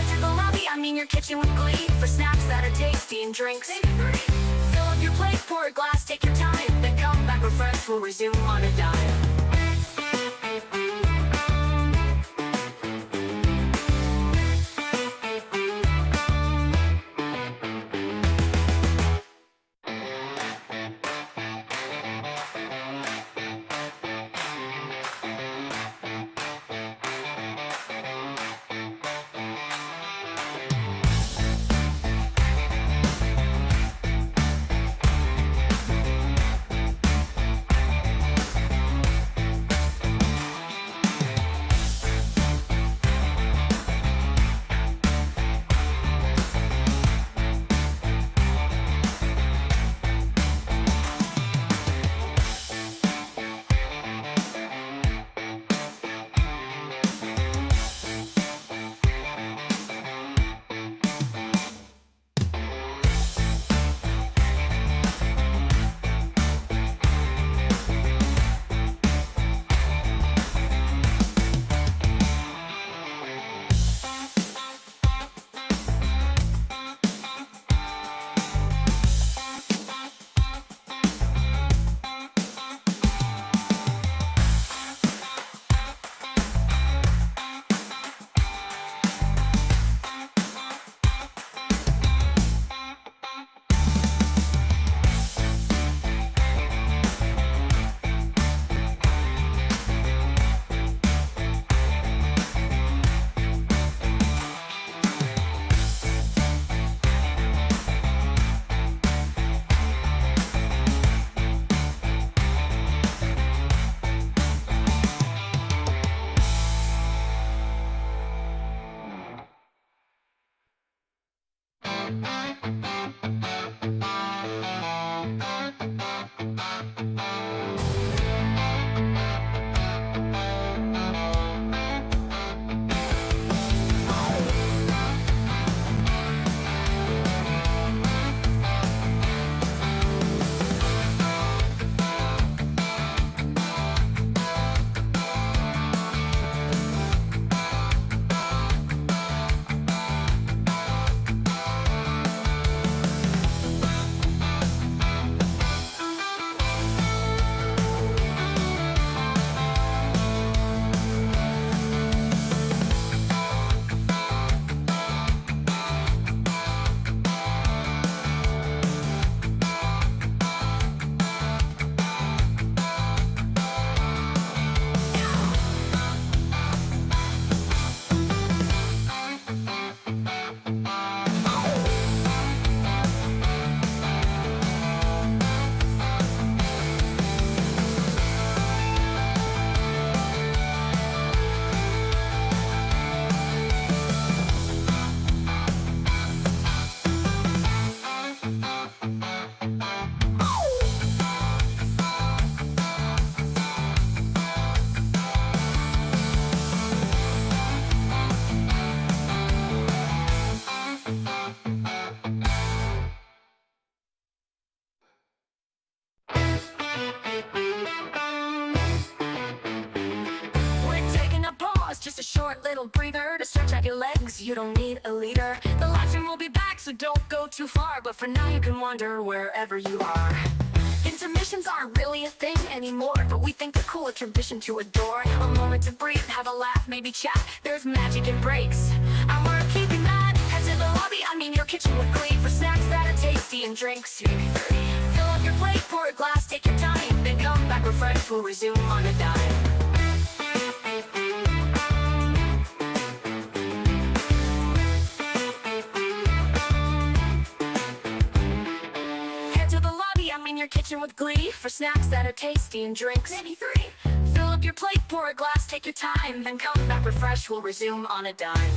To the lobby, I mean your kitchen with glee, for snacks that are tasty and drinks. Maybe 3. Fill up your plate, pour a glass, take your time, then come back refreshed, we'll resume on a dime. Just a short little breather to stretch out your legs, you don't need a leader. The live stream will be back, so don't go too far, but for now you can wander wherever you are. Intermissions aren't really a thing anymore, but we think they're cool, a tradition to adore. A moment to breathe, have a laugh, maybe chat. There's magic in breaks, and we're keeping that. Head to the lobby, I I mean your kitchen with glee for snacks that are tasty and drinks. Fill up your plate, pour a glass, take your time, then come back refreshed, we'll resume on a dime. Head to the lobby, I mean your kitchen with glee for snacks that are tasty and drinks. Maybe 3. Fill up your plate, pour a glass, take your time, then come back refreshed, we'll resume on a dime.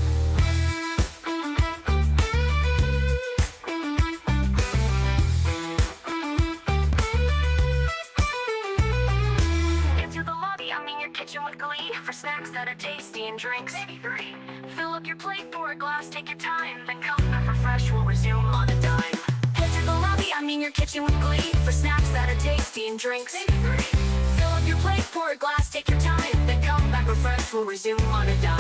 Into the lobby, I mean your kitchen with glee for snacks that are tasty and drinks. Maybe 3. Fill up your plate, pour a glass, take your time, then come back refreshed, we'll resume on a dime. Head to the lobby, I mean your kitchen with glee for snacks that are tasty and drinks. Maybe 3. Fill up your plate, pour a glass, take your time, then come back refreshed, we'll resume on a dime.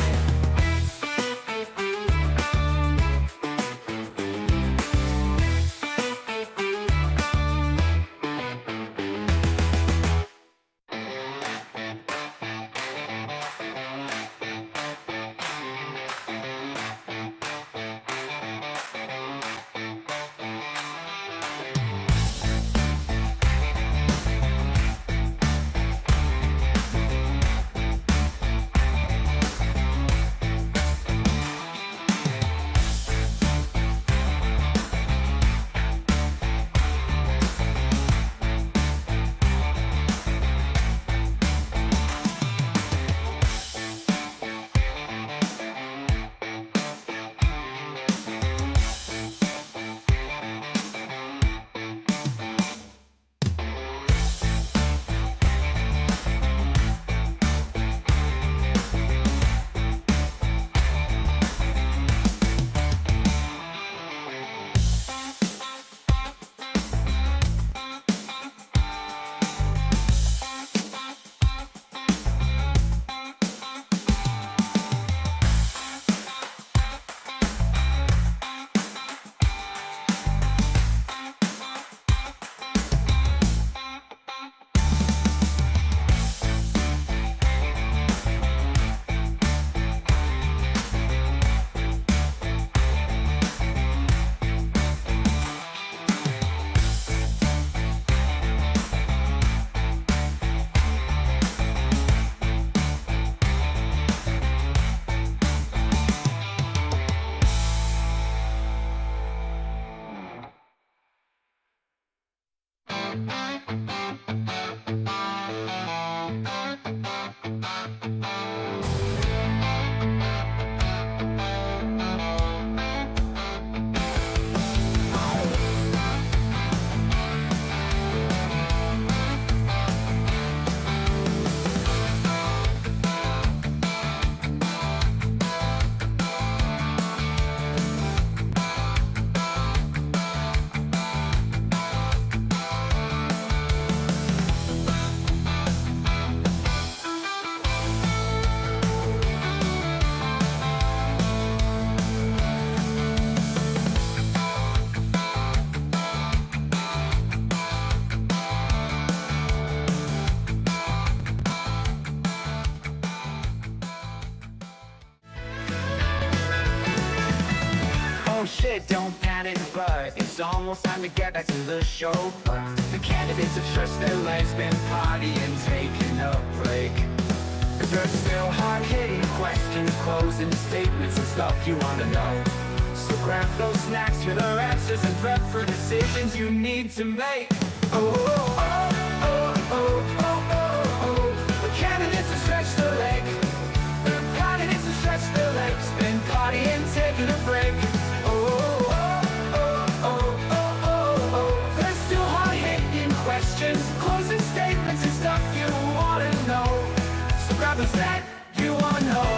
Oh shit, don't panic, but it's almost time to get back to the show. The candidates have stretched their legs, been partying, taking a break. There's still hard-hitting questions, closing statements and stuff you wanna know. So grab those snacks for the answers and prep for decisions you need to make. Oh, oh, oh, oh, oh, oh, oh, oh. The candidates have stretched their leg. The candidates have stretched their legs, been partying, taking a break. Oh, oh, oh, oh, oh, oh, oh. There's still hard-hitting questions, closing statements and stuff you wanna know. So grab the snack you wanna know.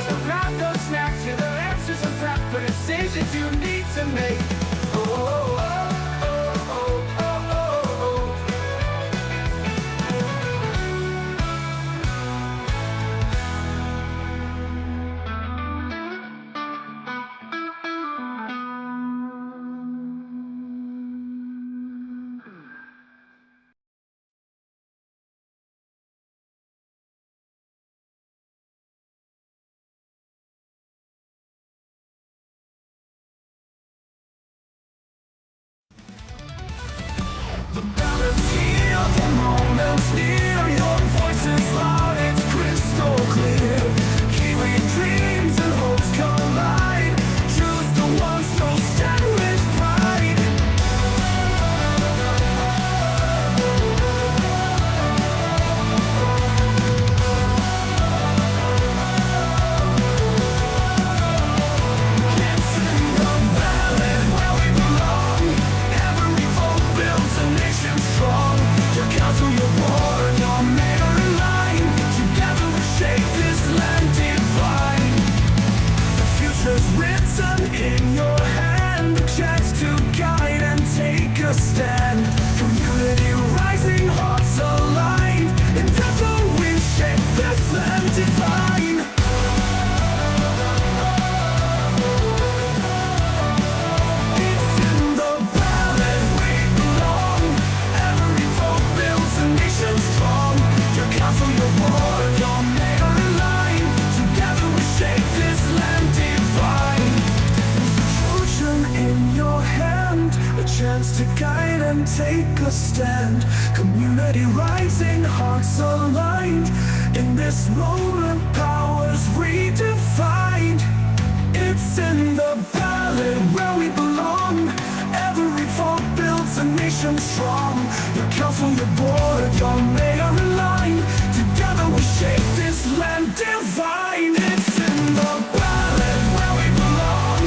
So grab those snacks, here the answers and prep for decisions you need to make. Oh, oh, oh. the moment's near, your voice is loud, it's crystal clear. Kiwi dreams and hopes collide. Choose the ones who'll stand with pride. It's in the ballot where we belong. Every vote builds a nation strong. Your council, your ward, your mayor in line. Together we shape this land divine. The future's written in your hand. The chance to guide and take a stand. Community rising, hearts aligned. In together we shape this land divine. It's in the ballot we belong. Every vote builds a nation strong. Your council, your ward, your mayor in line. Together we shape this land divine. Fortune in your hand, a chance to guide and take a stand. Community rising, hearts aligned. In this moment, powers redefined. It's in the ballot where we belong. Every vote builds a nation strong. Your council, your board, your mayor in line. Together we shape this land divine. It's in the ballot where we belong.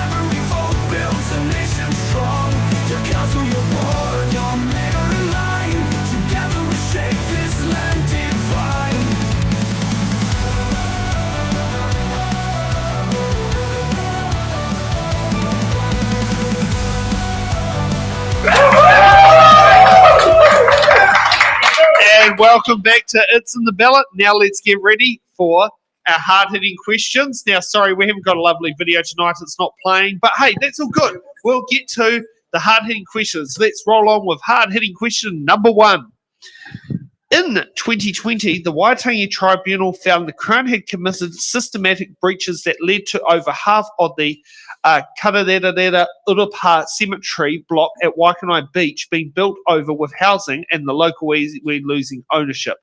Every vote builds a nation strong. Your council, your board, your mayor in line. Together we shape this land divine. And welcome back to It's in the Ballot. Now let's get ready for our hard-hitting questions. Now, sorry, we haven't got a lovely video tonight. It's not playing. But hey, that's all good. We'll get to the hard-hitting questions. Let's roll on with hard-hitting question number 1. In 2020, the Waitangi Tribunal found the Crown had committed systematic breaches that led to over half of the Karerera Urupa cemetery block at Waikanae Beach being built over with housing and the local iwi losing ownership.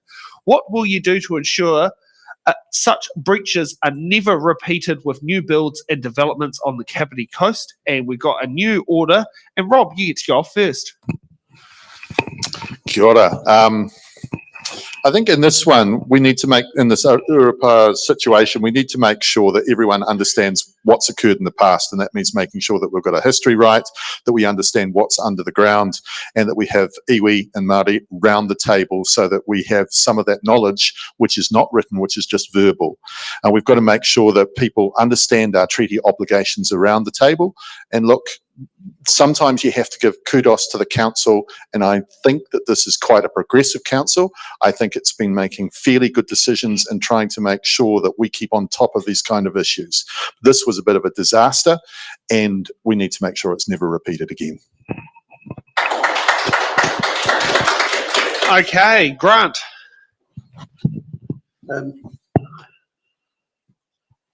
What will you do to ensure such breaches are never repeated with new builds and developments on the Kapiti coast? And we've got a new order. And Rob, you get to go off first. Kia ora. I think in this one, we need to make, in this Urupa situation, we need to make sure that everyone understands what's occurred in the past. And that means making sure that we've got a history right, that we understand what's under the ground, and that we have iwi and Māori round the table so that we have some of that knowledge, which is not written, which is just verbal. And we've got to make sure that people understand our treaty obligations around the table. And look, sometimes you have to give kudos to the council, and I think that this is quite a progressive council. I think it's been making fairly good decisions and trying to make sure that we keep on top of these kind of issues. This was a bit of a disaster, and we need to make sure it's never repeated again. Okay, Grant.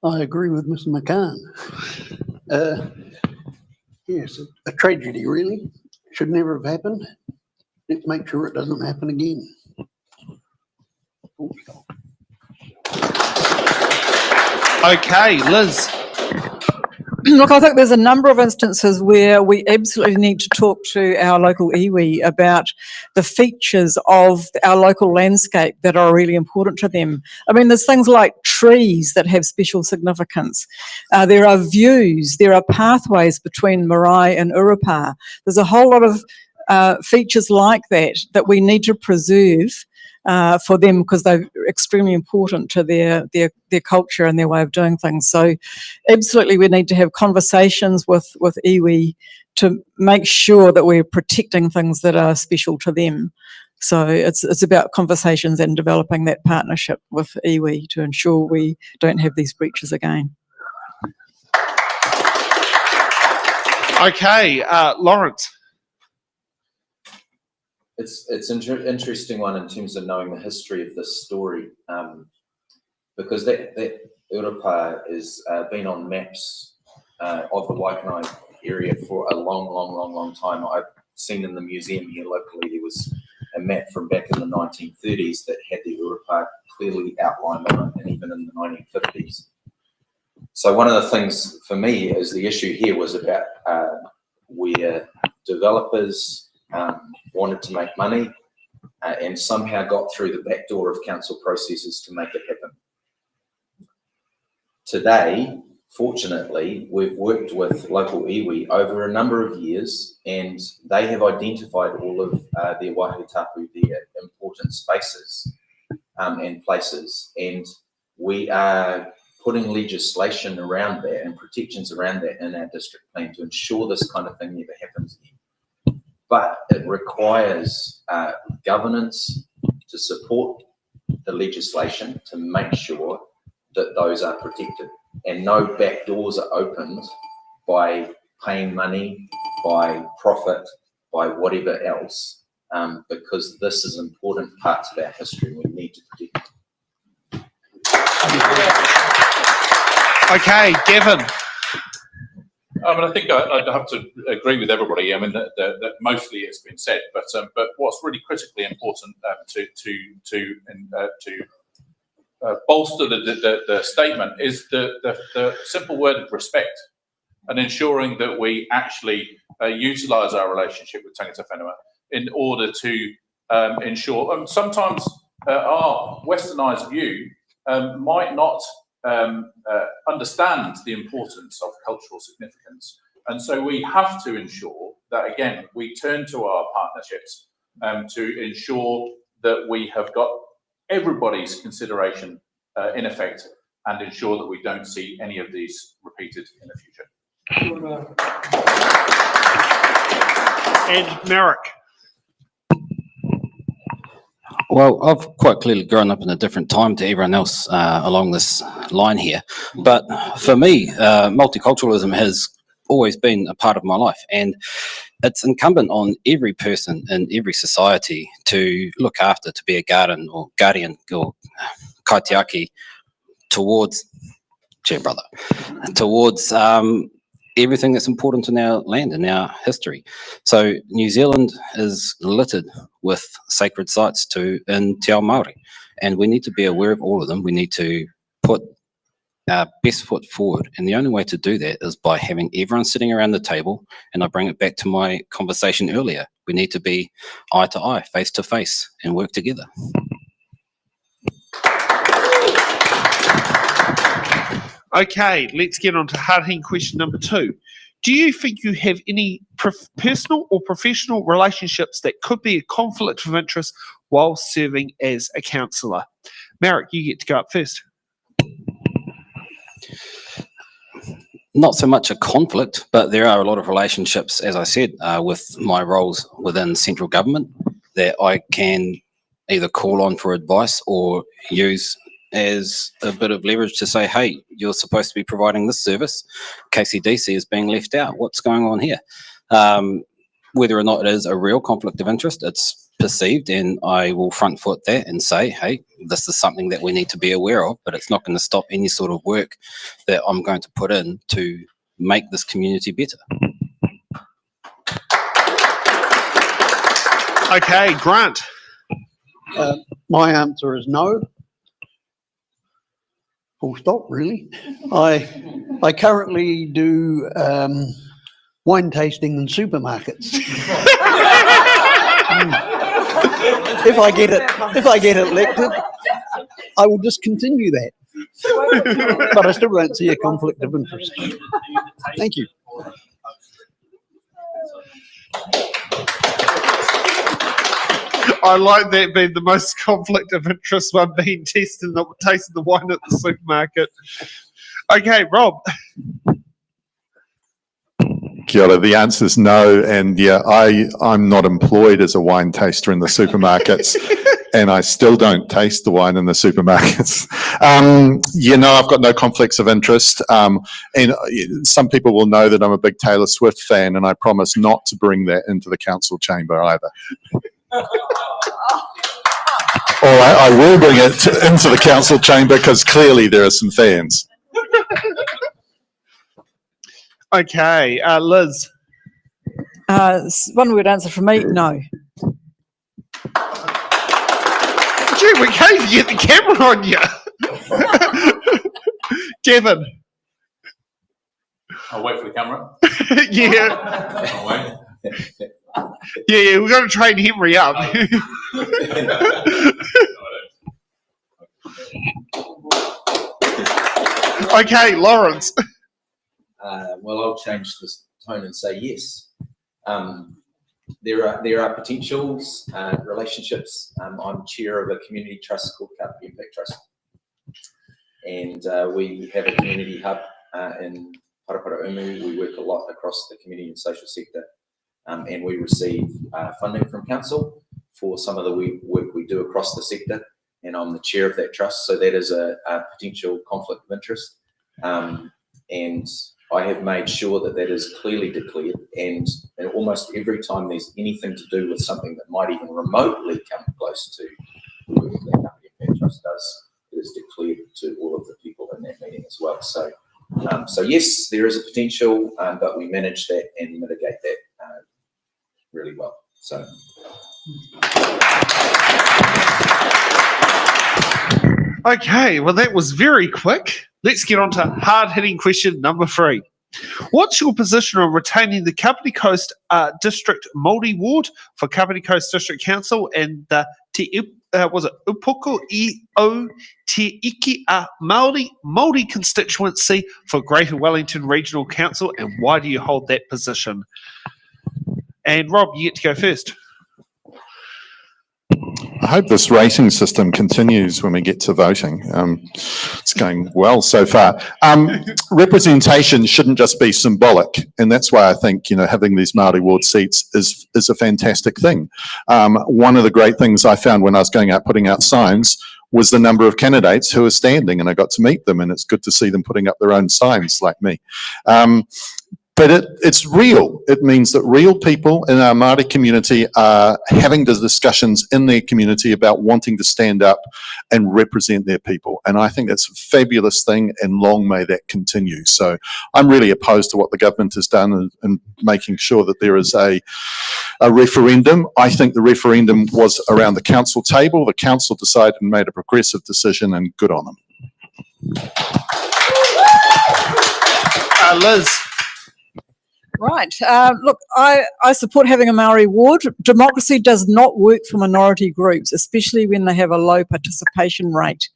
I agree with Mr. McCann. Yes, a tragedy really. Should never have happened. Let's make sure it doesn't happen again. Okay, Liz. Look, I think there's a number of instances where we absolutely need to talk to our local iwi about the features of our local landscape that are really important to them. I mean, there's things like trees that have special significance. There are views, there are pathways between marae and Urupa. There's a whole lot of features like that we need to preserve for them, because they're extremely important to their culture and their way of doing things. So absolutely we need to have conversations with iwi to make sure that we're protecting things that are special to them. So it's about conversations and developing that partnership with iwi to ensure we don't have these breaches again. Okay, Lawrence. It's an interesting one in terms of knowing the history of this story, because that Urupa is been on maps of the Waikanae area for a long time. I've seen in the museum here locally there was a map from back in the 1930s that had the Ura Park clearly outlined on it, and even in the 1950s. So one of the things for me is the issue here was about where developers wanted to make money and somehow got through the back door of council processes to make it happen. Today, fortunately, we've worked with local iwi over a number of years, and they have identified all of their waiho tapu, their important spaces and places, and we are putting legislation around that and protections around that in our district plan to ensure this kind of thing never happens again. But it requires governance to support the legislation to make sure that those are protected and no back doors are opened by paying money, by profit, by whatever else, because this is important parts of our history we need to protect. Okay, Gavin. I think I'd have to agree with everybody. I mean, that mostly it's been said, but what's really critically important to bolster the statement is the simple word of respect, and ensuring that we actually utilise our relationship with tangata whenua in order to ensure. Sometimes our westernised view might not understand the importance of cultural significance, and so we have to ensure that again we turn to our partnerships to ensure that we have got everybody's consideration in effect and ensure that we don't see any of these repeated in the future. And Merrick. Well, I've quite clearly grown up in a different time to everyone else along this line here. But for me, multiculturalism has always been a part of my life. And it's incumbent on every person in every society to look after, to be a guardian or kaitiaki towards, towards everything that's important in our land and our history. So New Zealand is littered with sacred sites in Te Ao Māori, and we need to be aware of all of them. We need to put our best foot forward, and the only way to do that is by having everyone sitting around the table. And I bring it back to my conversation earlier. We need to be eye to eye, face to face, and work together. Okay, let's get on to hard-hitting question number 2. Do you think you have any personal or professional relationships that could be a conflict of interest while serving as a councillor? Marek, you get to go up first. Not so much a conflict, but there are a lot of relationships, as I said, with my roles within central government that I can either call on for advice or use as a bit of leverage to say, hey, you're supposed to be providing this service. KCDC is being left out. What's going on here? Whether or not it is a real conflict of interest, it's perceived, and I will front foot that and say, hey, this is something that we need to be aware of, but it's not going to stop any sort of work that I'm going to put in to make this community better. Okay, Grant. My answer is no. Full stop, really. I currently do wine tasting in supermarkets. If I get elected, I will just continue that. But I still don't see a conflict of interest. Thank you. I like that being the most conflict of interest one, being tasting the wine at the supermarket. Okay, Rob. Kia ora. The answer is no, and yeah, I'm not employed as a wine taster in the supermarkets, and I still don't taste the wine in the supermarkets. I've got no conflicts of interest, and some people will know that I'm a big Taylor Swift fan, and I promise not to bring that into the council chamber either. Or I will bring it into the council chamber because clearly there are some fans. Okay, Liz. One word answer from me, no. Gee, we can't even get the camera on you. Gavin. I'll wait for the camera. Yeah. I'll wait. Yeah, we've got to train Henry up. Okay, Lawrence. Well, I'll change this tone and say yes. There are potentials, relationships. I'm chair of a community trust called Kapiti Impact Trust, and we have a community hub in Parapara-Umu. We work a lot across the community and social sector, and we receive funding from council for some of the work we do across the sector. And I'm the chair of that trust, so that is a potential conflict of interest. And I have made sure that that is clearly declared, and almost every time there's anything to do with something that might even remotely come close to the work that Kapiti Impact Trust does, it is declared to all of the people in that meeting as well. So, so yes, there is a potential, but we manage that and mitigate that really well. So. Okay, well, that was very quick. Let's get on to hard-hitting question number 3. What's your position on retaining the Kapiti Coast District Māori Ward for Kapiti Coast District Council and the Upoko I O Te Iki a Māori constituency for Greater Wellington Regional Council, and why do you hold that position? And Rob, you get to go first. I hope this rating system continues when we get to voting. It's going well so far. Representation shouldn't just be symbolic, and that's why I think having these Māori ward seats is a fantastic thing. One of the great things I found when I was going out putting out signs was the number of candidates who are standing, and I got to meet them, and it's good to see them putting up their own signs like me. But it's real. It means that real people in our Māori community are having the discussions in their community about wanting to stand up and represent their people. And I think that's a fabulous thing, and long may that continue. So I'm really opposed to what the government has done in making sure that there is a referendum. I think the referendum was around the council table. The council decided and made a progressive decision, and good on them. Liz. Right. Look, I support having a Maori ward. Democracy does not work for minority groups, especially when they have a low participation rate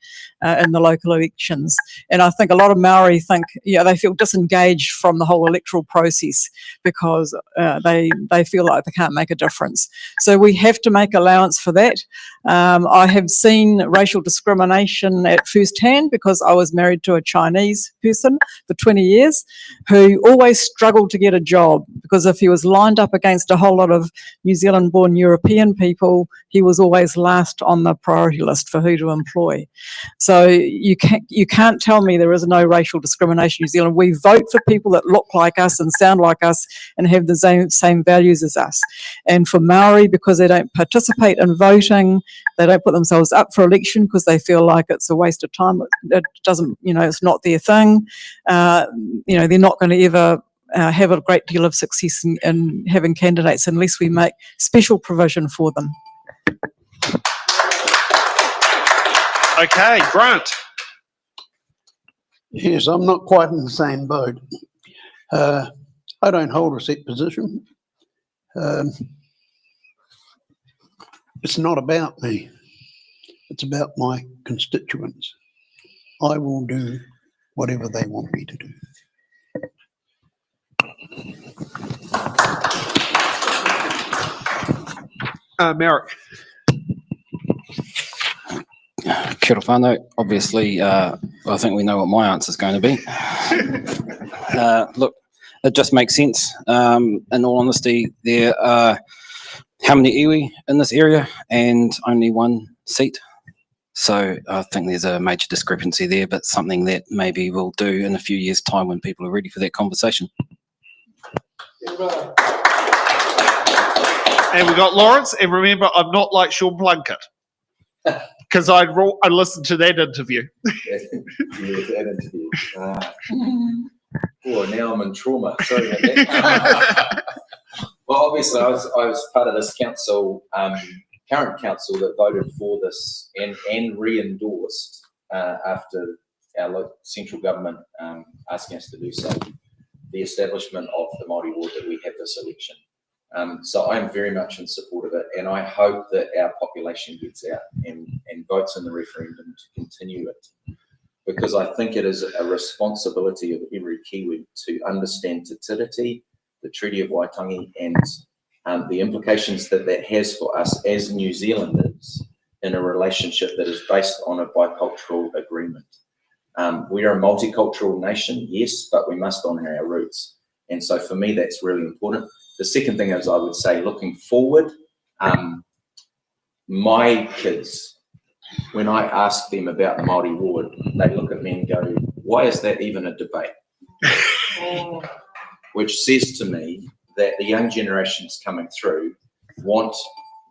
in the local elections. And I think a lot of Maori think, they feel disengaged from the whole electoral process because they feel like they can't make a difference. So we have to make allowance for that. I have seen racial discrimination at first hand because I was married to a Chinese person for 20 years who always struggled to get a job, because if he was lined up against a whole lot of New Zealand born European people, he was always last on the priority list for who to employ. So you can't tell me there is no racial discrimination in New Zealand. We vote for people that look like us and sound like us and have the same values as us. And for Maori, because they don't participate in voting, they don't put themselves up for election because they feel like it's a waste of time. It doesn't, it's not their thing. They're not going to ever have a great deal of success in having candidates unless we make special provision for them. Okay, Grant. Yes, I'm not quite in the same boat. I don't hold a set position. It's not about me. It's about my constituents. I will do whatever they want me to do. Merrick. Kia ora whānau. Obviously, I think we know what my answer is going to be. Look, it just makes sense. In all honesty, there are how many iwi in this area and only one seat. So I think there's a major discrepancy there, but something that maybe we'll do in a few years' time when people are ready for that conversation. And we got Lawrence, and remember, I'm not like Sean Plunkett, because I listened to that interview. Now I'm in trauma. Sorry about that. Well, obviously, I was part of this council current council that voted for this and re-endorsed after our central government asking us to do so, the establishment of the Māori ward that we have this election. So I'm very much in support of it, and I hope that our population gets out and votes in the referendum to continue it, because I think it is a responsibility of every Kiwi to understand Te Tiriti, the Treaty of Waitangi, and the implications that that has for us as New Zealanders in a relationship that is based on a bicultural agreement. We are a multicultural nation, yes, but we must honour our roots. And so for me, that's really important. The second thing is, I would say, looking forward, my kids, when I ask them about the Māori ward, they look at me and go, why is that even a debate? Which says to me that the young generations coming through want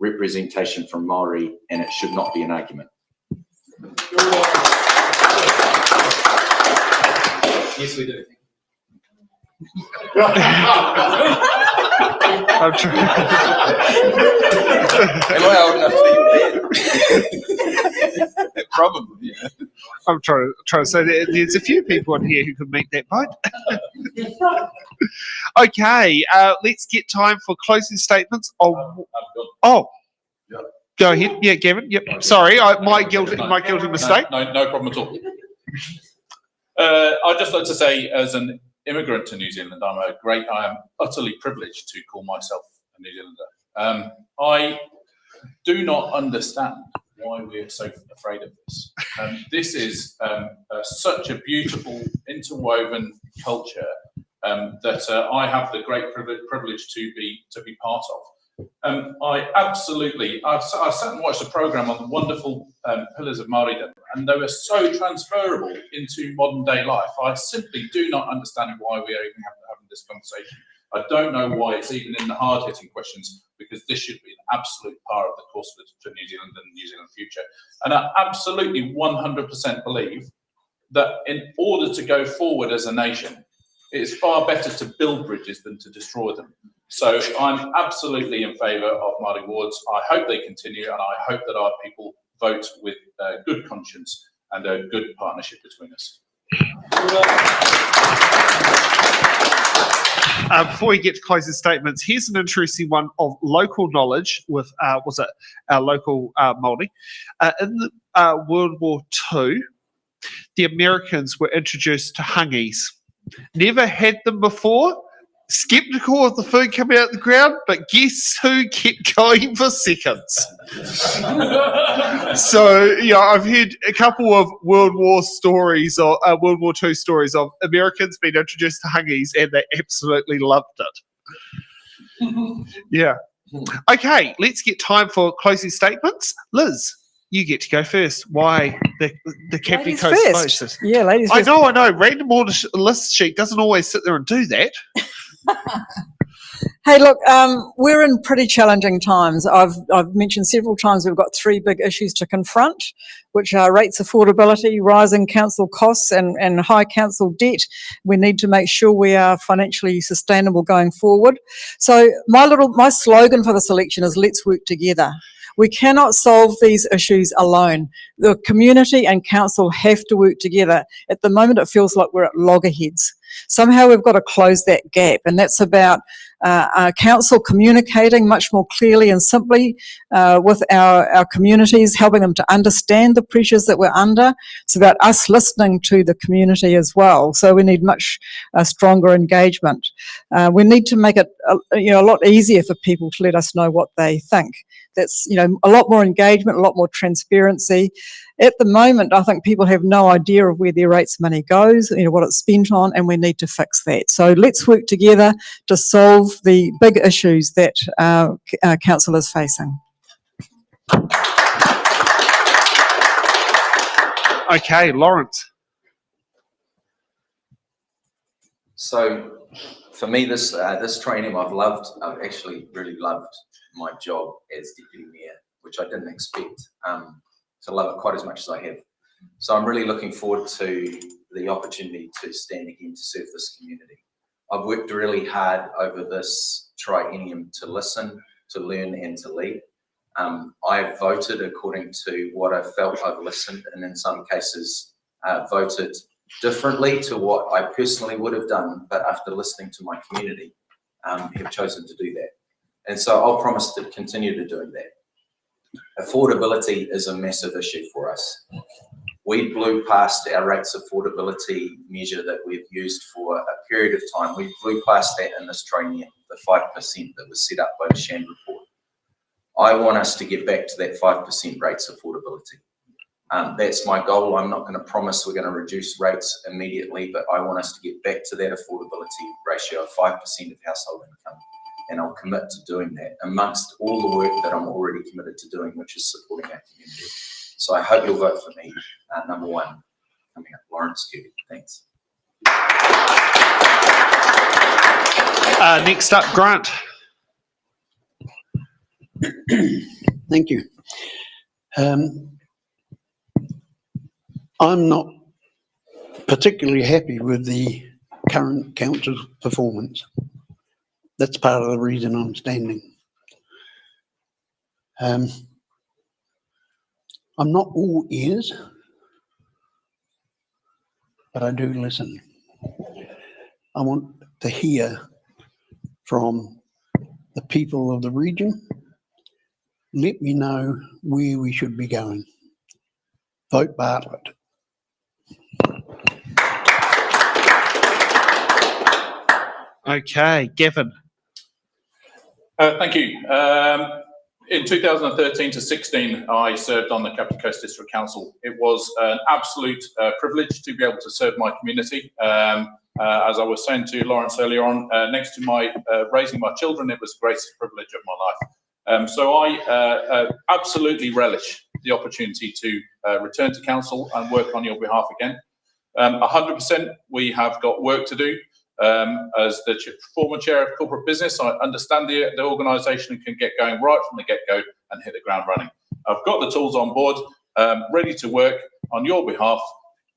representation from Māori, and it should not be an argument. Yes, we do. I'm trying. Am I old enough to be there? Probably. Yeah. I'm trying to say that there's a few people in here who could make that point. Okay, let's get time for closing statements. Oh, go ahead. Yeah, Gavin. Yep. Sorry, my guilty mistake. No problem at all. I'd just like to say, as an immigrant to New Zealand, I am utterly privileged to call myself a New Zealander. I do not understand why we're so afraid of this. This is such a beautiful interwoven culture that I have the great privilege to be part of. I've sat and watched a programme on the wonderful pillars of Māoridom, and they were so transferable into modern day life. I simply do not understand why we are even having this conversation. I don't know why it's even in the hard-hitting questions, because this should be an absolute part of the course for New Zealand and New Zealand's future. And I absolutely 100% believe that in order to go forward as a nation, it is far better to build bridges than to destroy them. So I'm absolutely in favour of Māori wards. I hope they continue, and I hope that our people vote with good conscience and a good partnership between us. Before we get to closing statements, here's an interesting one of local knowledge with, was it our local Māori? In World War II, the Americans were introduced to hangis. Never had them before, skeptical of the food coming out of the ground, but guess who kept going for seconds? So, yeah, I've heard a couple of World War II stories of Americans being introduced to hangis, and they absolutely loved it. Yeah. Okay, let's get time for closing statements. Liz, you get to go first. Why the Kapiti Coast Post? Yeah, ladies I first. know. Random order list sheet doesn't always sit there and do that. Hey, look, we're in pretty challenging times. I've mentioned several times we've got three big issues to confront, which are rates affordability, rising council costs, and high council debt. We need to make sure we are financially sustainable going forward. So my slogan for this election is let's work together. We cannot solve these issues alone. The community and council have to work together. At the moment, it feels like we're at loggerheads. Somehow we've got to close that gap, and that's about our council communicating much more clearly and simply with our communities, helping them to understand the pressures that we're under. It's about us listening to the community as well. So we need much stronger engagement. We need to make it a lot easier for people to let us know what they think. That's a lot more engagement, a lot more transparency. At the moment, I think people have no idea of where their rates money goes, what it's spent on, and we need to fix that. So let's work together to solve the big issues that our council is facing. Okay, Lawrence. So for me, this training I've actually really loved my job as Deputy Mayor, which I didn't expect to love it quite as much as I have. So I'm really looking forward to the opportunity to stand again to serve this community. I've worked really hard over this triennium to listen, to learn and to lead. I voted according to what I felt I've listened, and in some cases voted differently to what I personally would have done, but after listening to my community, have chosen to do that. And so I'll promise to continue to do that. Affordability is a massive issue for us. We blew past our rates affordability measure that we've used for a period of time. We blew past that in this training, the 5% that was set up by the Shand report. I want us to get back to that 5% rates affordability. That's my goal. I'm not going to promise we're going to reduce rates immediately, but I want us to get back to that affordability ratio of 5% of household income. And I'll commit to doing that amongst all the work that I'm already committed to doing, which is supporting our community. So I hope you'll vote for me, number one, coming up, Lawrence Kirby. Thanks. Next up, Grant. Thank you. I'm not particularly happy with the current council's performance. That's part of the reason I'm standing. I'm not all ears, but I do listen. I want to hear from the people of the region. Let me know where we should be going. Vote Bartlett. Okay, Gavin. Thank you. In 2013 to 16, I served on the Kapiti Coast District Council. It was an absolute privilege to be able to serve my community. As I was saying to Lawrence earlier on, next to my raising my children, it was the greatest privilege of my life. So I absolutely relish the opportunity to return to council and work on your behalf again. 100%, we have got work to do. As the former chair of corporate business, I understand the organisation can get going right from the get-go and hit the ground running. I've got the tools on board, ready to work on your behalf.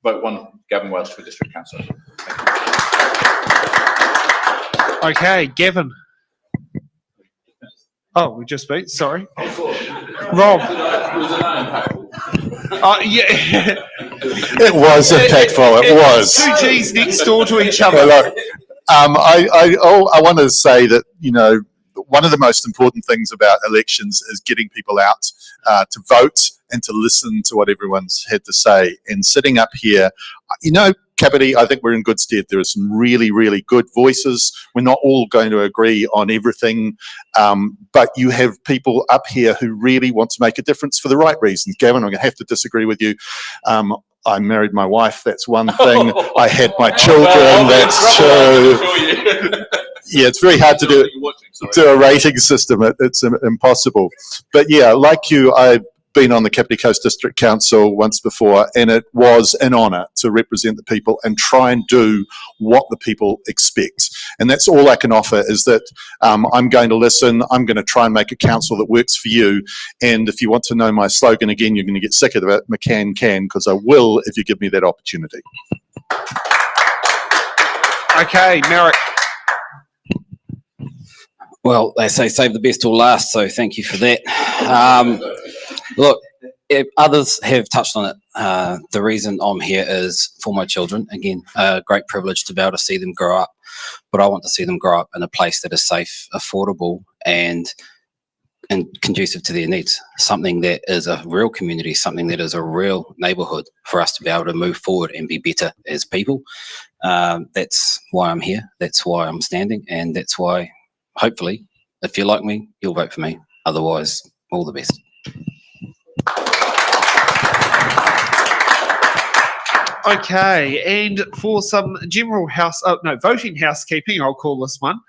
Vote 1, Gavin Welsh for District Councillor. Okay, Gavin. Oh, we just beat. Sorry, Rob. Was it that impactful? Yeah. It was impactful. It was. 2 G's next door to each other. Well, look, I want to say that, you know, one of the most important things about elections is getting people out to vote and to listen to what everyone's had to say. And sitting up here, you know, Kapiti, I think we're in good stead. There are some really, really good voices. We're not all going to agree on everything, but you have people up here who really want to make a difference for the right reasons. Gavin, I'm going to have to disagree with you. I married my wife, that's one thing. I had my children, that's two. Yeah, it's very hard to do a rating system. It's impossible. But yeah, like you, I've been on the Kapiti Coast District Council once before, and it was an honour to represent the people and try and do what the people expect. And that's all I can offer, is that I'm going to listen. I'm going to try and make a council that works for you. And if you want to know my slogan again, you're going to get sick of it. McCann can, because I will if you give me that opportunity. Okay, Merrick. Well, they say save the best till last, so thank you for that. Look, others have touched on it. The reason I'm here is for my children. Again, a great privilege to be able to see them grow up, but I want to see them grow up in a place that is safe, affordable, and conducive to their needs. Something that is a real community, something that is a real neighbourhood for us to be able to move forward and be better as people. That's why I'm here. That's why I'm standing, and that's why, hopefully, if you like me, you'll vote for me. Otherwise, all the best. Okay, and for some general voting housekeeping, I'll call this one.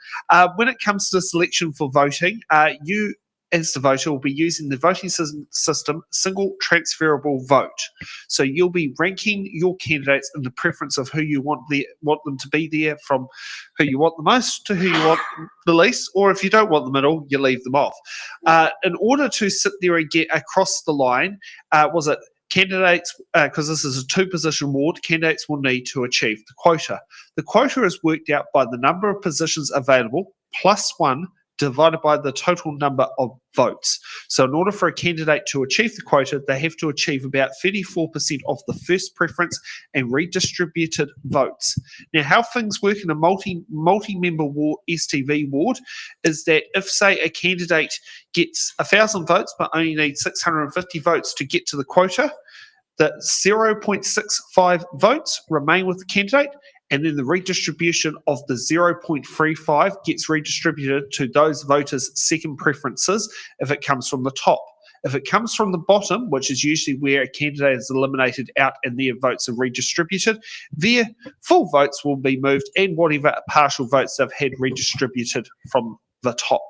When it comes to selection for voting, you as the voter will be using the voting system single transferable vote. So you'll be ranking your candidates in the preference of who you want them to be there, from who you want the most to who you want the least, or if you don't want them at all, you leave them off. In order to sit there and get across the line, candidates, because this is a 2-position ward, candidates will need to achieve the quota. The quota is worked out by the number of positions available plus 1 divided by the total number of votes. So in order for a candidate to achieve the quota, they have to achieve about 34% of the first preference and redistributed votes. Now, how things work in a multi-member ward, STV ward is that if, say, a candidate gets 1,000 votes but only needs 650 votes to get to the quota, the 0.65 votes remain with the candidate, and then the redistribution of the 0.35 gets redistributed to those voters' second preferences if it comes from the top. If it comes from the bottom, which is usually where a candidate is eliminated out and their votes are redistributed, their full votes will be moved and whatever partial votes they've had redistributed from the top.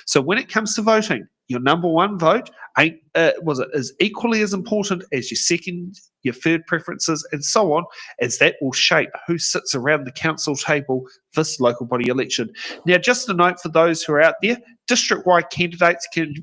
So when it comes to voting, your number one vote is equally as important as your second, your third preferences, and so on, as that will shape who sits around the council table this local body election. Now, just a note for those who are out there, district-wide candidates can,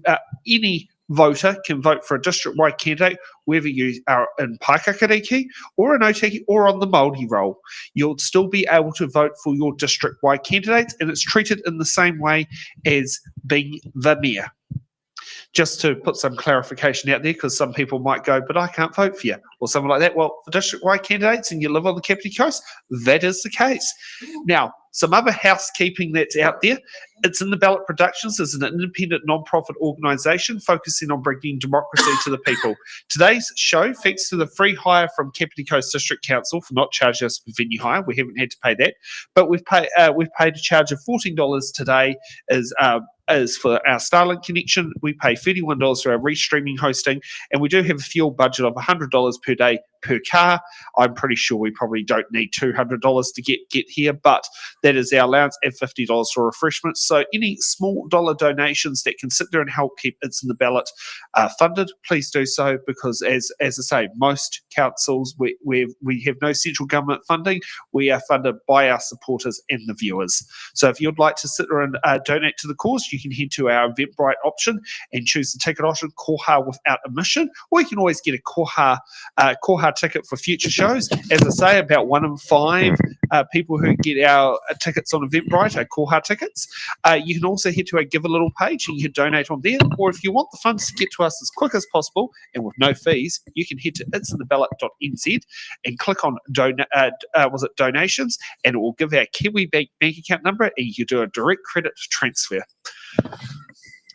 any voter can vote for a district-wide candidate, whether you are in Paikakariki or in Otaki or on the Māori roll. You'll still be able to vote for your district-wide candidates, and it's treated in the same way as being the mayor. Just to put some clarification out there, because some people might go, but I can't vote for you, or something like that. Well, for district-wide candidates and you live on the Kapiti Coast, that is the case. Now, some other housekeeping that's out there. It's in the Ballot Productions as an independent non-profit organisation focusing on bringing democracy to the people. Today's show, thanks to the free hire from Kapiti Coast District Council for not charging us for venue hire. We haven't had to pay that, but we've paid a charge of $14 today is for our Starlink connection. We pay $31 for our restreaming hosting, and we do have a fuel budget of $100 per day per car. I'm pretty sure we probably don't need $200 to get here, but that is our allowance, and $50 for refreshments. So any small dollar donations that can sit there and help keep It's in the Ballot funded, please do so, because as I say, most councils, we have no central government funding. We are funded by our supporters and the viewers. So if you'd like to sit there and donate to the cause, you can head to our Eventbrite option and choose the ticket option, koha without admission, or you can always get a koha ticket for future shows. As I say, about 1 in 5 people who get our tickets on Eventbrite are koha tickets. You can also head to our Give a Little page and you can donate on there, or if you want the funds to get to us as quick as possible and with no fees, you can head to it'sintheballot.nz and click on donations, and it will give our Kiwi bank account number and you can do a direct credit transfer.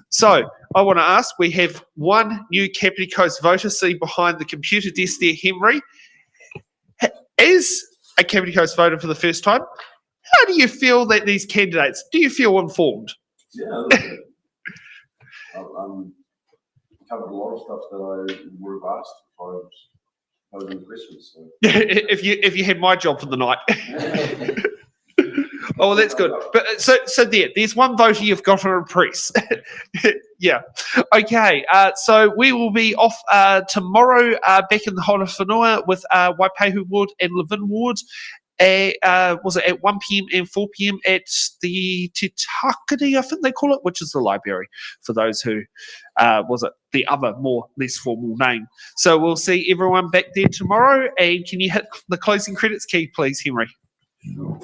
So I want to ask, we have one new Kapiti Coast voter seat behind the computer desk there, Henry. As a Kapiti Coast voter for the first time, how do you feel that these candidates, do you feel informed? Yeah, covered a lot of stuff that I would have asked if I was posing questions. So. if you had my job for the night. Oh, well, that's good. But so there's one voter you've got to impress. Yeah. Okay. So we will be off tomorrow back in the Honowhenua with Waipehu Ward and Levin Ward. Was it at 1 p.m. and 4 p.m. at the Te Takiti, I think they call it, which is the library for those who, was it the other more less formal name. So we'll see everyone back there tomorrow. And can you hit the closing credits key, please, Henry? Sure.